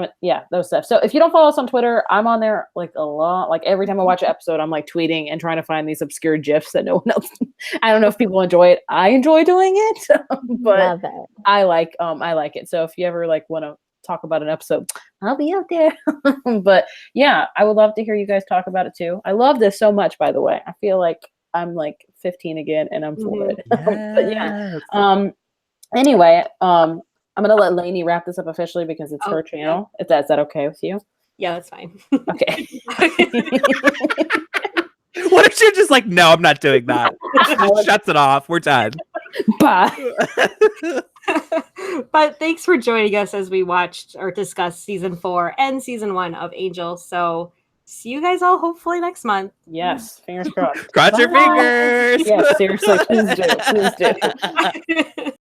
Those stuff. So, if you don't follow us on Twitter, I'm on there like a lot. Like every time I watch an episode, I'm like tweeting and trying to find these obscure gifs that no one else. I don't know if people enjoy it. I enjoy doing it, but Love it. I like it. So, if you ever like want to talk about an episode, I'll be out there. But yeah, I would love to hear you guys talk about it too. I love this so much, by the way. I feel like I'm like 15 again and I'm for it. But yeah. Anyway, I'm gonna let Lainey wrap this up officially because it's her channel. Is that okay with you? Yeah, that's fine. Okay. What if you're just like, no, I'm not doing that? Shuts it off. We're done. Bye. But thanks for joining us as we watched or discussed season 4 and season 1 of Angel. So see you guys all hopefully next month. Yes, fingers crossed. Cross your fingers. Yes, seriously, please do.